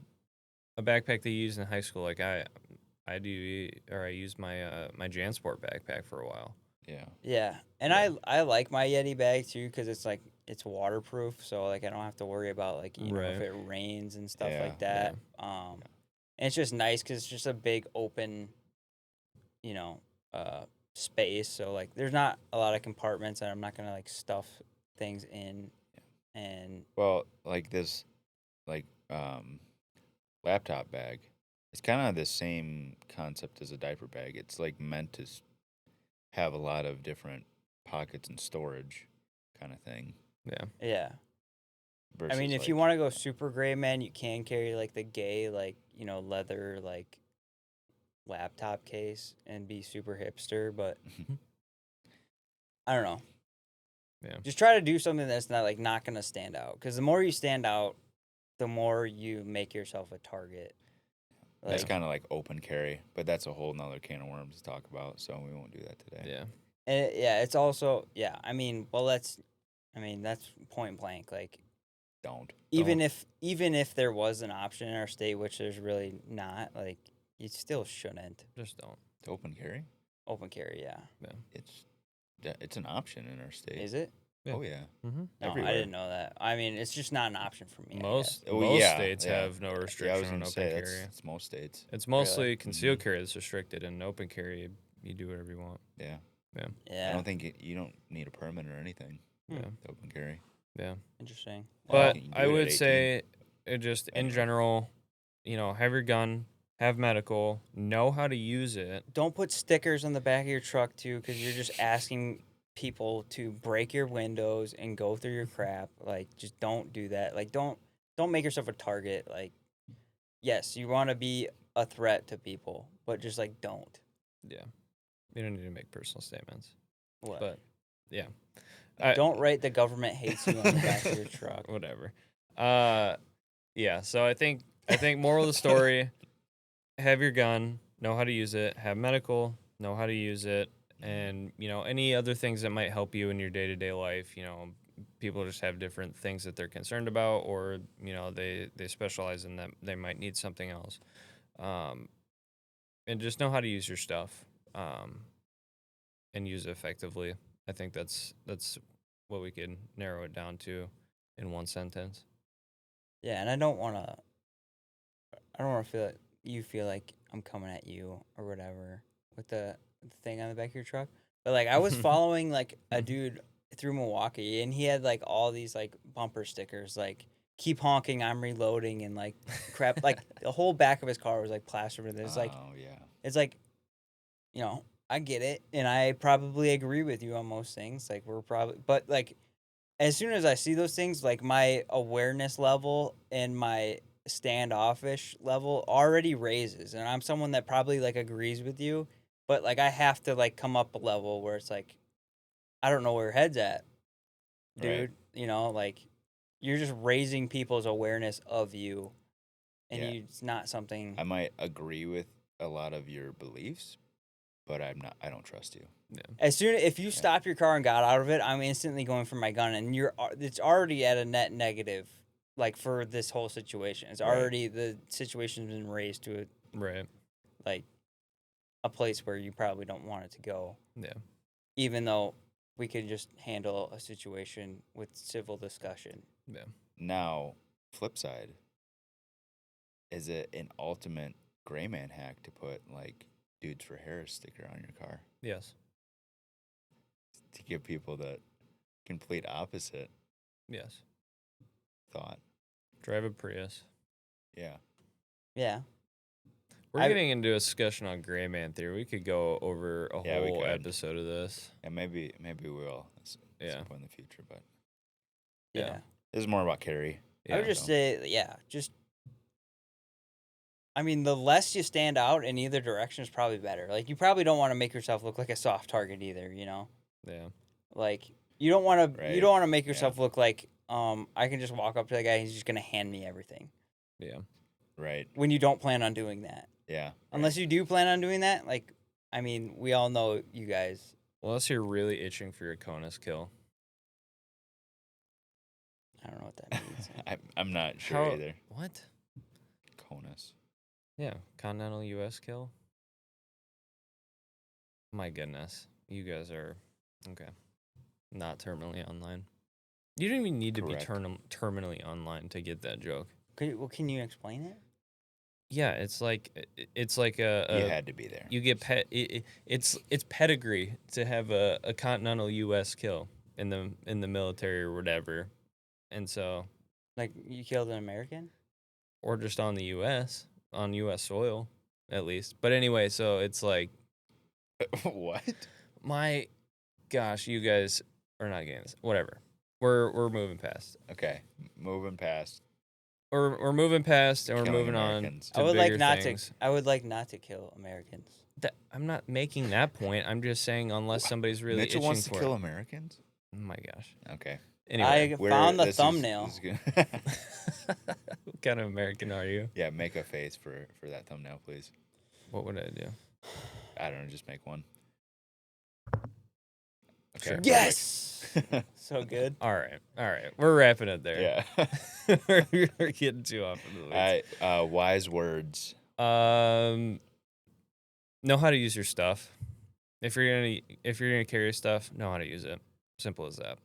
backpack that you used in high school. Like I used my my JanSport backpack for a while. Yeah. yeah, and I like my Yeti bag too because it's like it's waterproof, so like I don't have to worry about like if Right. it rains and stuff Yeah, like that. And it's just nice because it's just a big open, you know, space. So like there's not a lot of compartments, and I'm not gonna like stuff things in. And Well, like this, like laptop bag. It's kind of the same concept as a diaper bag. It's like meant to have a lot of different pockets and storage, kind of thing. Yeah. yeah, I Versus mean, if like, you want to go super gray, man, you can carry like the gay like leather like laptop case and be super hipster, but I don't know. Yeah. Just try to do something that's not gonna stand out. Because the more you stand out, the more you make yourself a target. That's Like, kind of like open carry, but that's a whole nother can of worms to talk about. So we won't do that today. Yeah. and yeah, it's also I mean, well, that's point blank. Like, Don't. even if there was an option in our state, which there's really not, like, you still shouldn't Just don't. Open carry. open carry. Yeah, It's an option in our state. is it? Yeah. Oh yeah. Mm-hmm. No, Everywhere. I didn't know that. I mean, it's just not an option for me. I Most guess. Oh, most yeah, states yeah. have no Yeah, I restriction was on gonna open say carry. it's most states. It's mostly Really? concealed carry that's restricted, and open carry you do whatever you want. Yeah. I Yeah, don't think you don't need a permit or anything. Hmm. Yeah. to open carry. Yeah. interesting. Well, But you can do I it at would 18. say it just in Anyway. general, have your gun, have medical, know how to use it. Don't put stickers on the back of your truck too, because you're just asking people to break your windows and go through your crap. Like, just don't do that. Like, don't make yourself a target. Like, yes, you want to be a threat to people, but just like don't. Yeah. You don't need to make personal statements. What? But yeah. Don't write "the government hates you" on the back of your truck. Whatever. Yeah, so I think moral of the story, have your gun, know how to use it, have medical, know how to use it, and any other things that might help you in your day-to-day life. People just have different things that they're concerned about, or they specialize in that they might need something else. And just know how to use your stuff, and use it effectively. I think that's what we could narrow it down to in one sentence. Yeah, and I don't want to feel like you feel like I'm coming at you or whatever with the thing on the back of your truck. But like I was following like a dude through Milwaukee, and he had like all these like bumper stickers like keep honking, I'm reloading, and like crap. Like the whole back of his car was like plastered with it. It's like Oh yeah. it's like, I get it, and I probably agree with you on most things. Like we're probably, but like as soon as I see those things, like my awareness level and my standoffish level already raises, and I'm someone that probably like agrees with you, but like I have to like come up a level where it's like I don't know where your head's at, Right. dude. Like you're just raising people's awareness of you, and Yeah. it's not something. I might agree with a lot of your beliefs, but I don't trust you. If you stop your car and got out of it, I'm instantly going for my gun, and it's already at a net negative, like for this whole situation. It's Right. already the situation's been raised to Right. like a place where you probably don't want it to go. Yeah. Even though we could just handle a situation with civil discussion. Yeah. Now, flip side, is it an ultimate gray man hack to put like Dudes for Harris sticker on your car Yes. to give people the complete opposite Yes. thought? Drive a Prius. Yeah. Yeah. We're getting into a discussion on gray man theory. We could go over a Yeah, we whole could. episode of this. And maybe we will at Yeah. some point in the future, but Yeah. this is more about Carrie. I would Yeah. just say, I mean, the less you stand out in either direction is probably better. Like, you probably don't want to make yourself look like a soft target either, Yeah. Like, you don't want to Right. make yourself look like, I can just walk up to that guy, he's just going to hand me everything. Yeah. Right. When you don't plan on doing that. Yeah. Unless you do plan on doing that, like, I mean, we all know you guys. Unless you're really itching for your CONUS kill. I don't know what that means. I'm not sure either. What? CONUS. Yeah. Continental U.S. kill. My goodness. You guys are... Okay. Not terminally online. You don't even need to Correct. be terminally online to get that joke. Can you explain it? Yeah, it's like You had to be there. you get it's pedigree to have a continental U.S. kill in the military or whatever, and so Like, you killed an American? or just on U.S. soil at least. But anyway, so it's like What? my gosh, you guys are not getting this. Whatever, we're moving past. Okay. Moving past. We're moving past and we're Killing moving Americans. on I to would like bigger not things. to. I would like not to kill Americans. I'm not making that point. I'm just saying unless somebody's really Mitchell itching wants to for kill it. Americans? Oh my gosh. Okay. Anyway, I found the this is- thumbnail. this is good. what kind of American are you? Yeah, make a face for that thumbnail, please. What would I do? I don't know, just make one. Sure. Yes. So good. All right. We're wrapping it there. Yeah. we're getting too off of the All weeds. right. Wise words. Know how to use your stuff. If you're gonna carry stuff, know how to use it. Simple as that.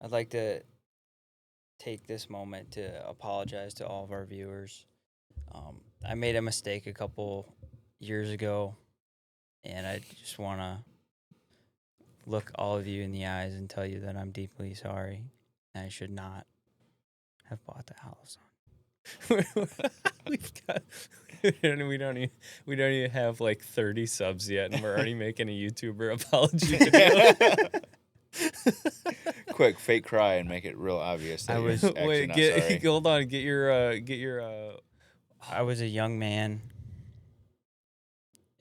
I'd like to take this moment to apologize to all of our viewers. I made a mistake a couple years ago, and I just want to look all of you in the eyes and tell you that I'm deeply sorry. And I should not have bought the house. we don't even have like 30 subs yet, and we're already making a YouTuber apology video. Quick, fake cry and make it real obvious that you're actually not sorry. Hold on, get your I was a young man,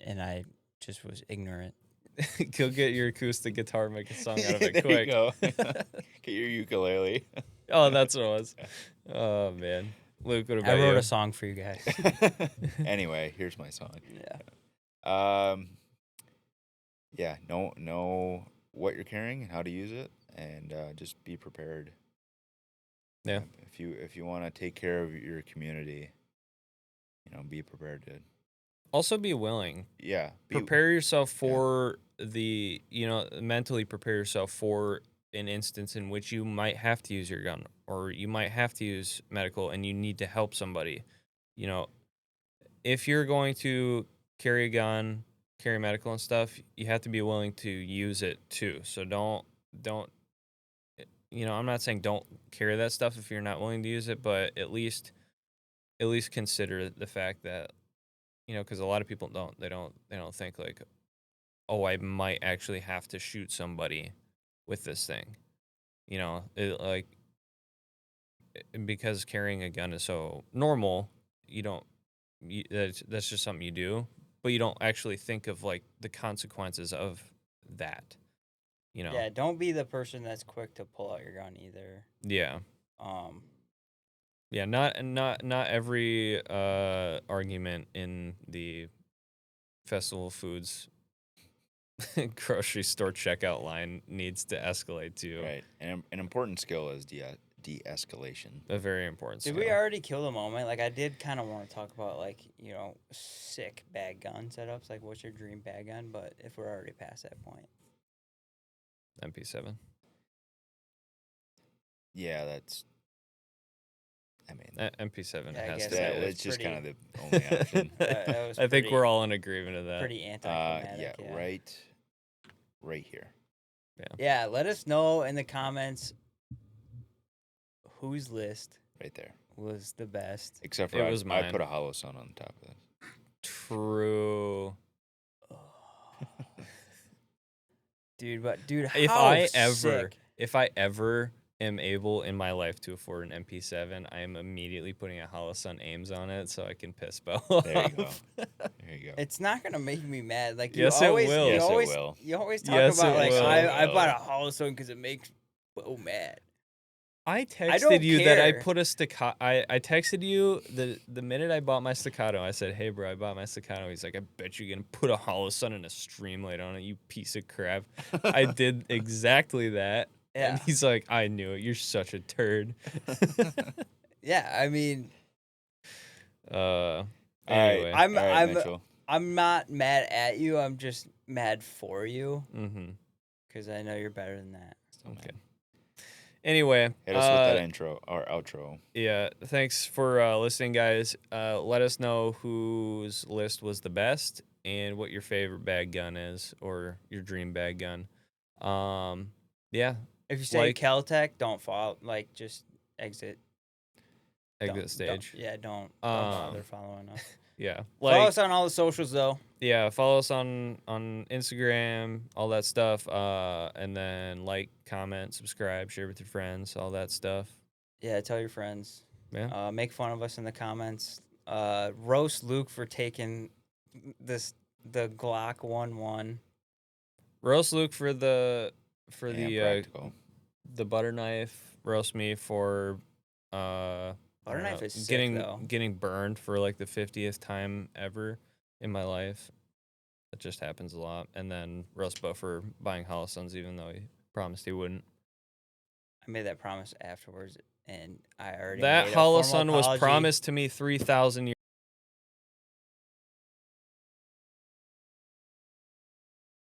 and I just was ignorant. go get your acoustic guitar and make a song out of it There quick. you go. Get your ukulele. Oh, that's what it was. Oh man, Luke, what about I wrote you? a song for you guys. Anyway, here's my song. Yeah. Yeah, know what you're carrying and how to use it, and just be prepared. Yeah. If you want to take care of your community, be prepared to. Also, be willing. Yeah. Prepare yourself for mentally prepare yourself for an instance in which you might have to use your gun or you might have to use medical and you need to help somebody. If you're going to carry a gun, carry medical and stuff, you have to be willing to use it too. So don't I'm not saying don't carry that stuff if you're not willing to use it, but at least consider the fact that, because a lot of people don't. They don't think like, oh, I might actually have to shoot somebody with this thing. Because carrying a gun is so normal, that's just something you do, but you don't actually think of like the consequences of that. Yeah, don't be the person that's quick to pull out your gun either. Yeah. Um, Yeah, not every argument in the Festival of Foods grocery store checkout line needs to escalate to Right. And an important skill is de-escalation. a very important did skill. we already kill the moment? Like, I did kind of want to talk about, like, sick bag gun setups. Like, what's your dream bag gun? But if we're already past that point. MP7. Yeah, that's. I mean, MP7 Yeah, I has guess to that go. was it's just pretty- kind of the only option. That was I think pretty- we're all in agreement of that. Pretty anticlimactic. Yeah, right here. Yeah, let us know in the comments whose list Right there. was the best. Except for It was I mine. put a hollow sun on the top of this. True. Dude, how If I ever am able in my life to afford an MP7, I am immediately putting a Hollow Sun Aims on it so I can piss Bo off. There you go. There you go. It's not gonna make me mad. Like Yes, it will. Yes, it will. You always talk Yes, about it like will. I bought a Hollow Sun because it makes Bo mad. I don't texted you that I care. put a staccato. I texted you the minute I bought my staccato. I said, "Hey, bro, I bought my staccato." He's like, "I bet you're gonna put a Hollow Sun and a Streamlight on it, you piece of crap." I did exactly that, Yeah, and he's like, "I knew it. You're such a turd." yeah. I mean, Anyway. All right, Mitchell. I'm not mad at you. I'm just mad for you Mm-hmm. because I know you're better than that. Okay. Anyway, Hit us with that intro or outro. Yeah, thanks for listening, guys. Let us know whose list was the best and what your favorite bag gun is or your dream bag gun. Yeah, If you say Like- Caltech, don't follow. Like, just exit. exit stage. Don't bother following us. Yeah, Follow us on all the socials though. yeah, follow us on Instagram, all that stuff. And then like, comment, subscribe, share with your friends, all that stuff. Yeah, tell your friends. Yeah. Make fun of us in the comments. Roast Luke for taking the Glock 1-1. Roast Luke for the Practical. the butter knife. Roast me for I Butter don't knife know, is sick, getting though. getting burned for like the 50th time ever in my life. That just happens a lot. And then roast Bo for buying Hollow Suns even though he promised he wouldn't. I made that promise afterwards, and I already That made a Hollow formal Sun was apology. promised to me 3,000 years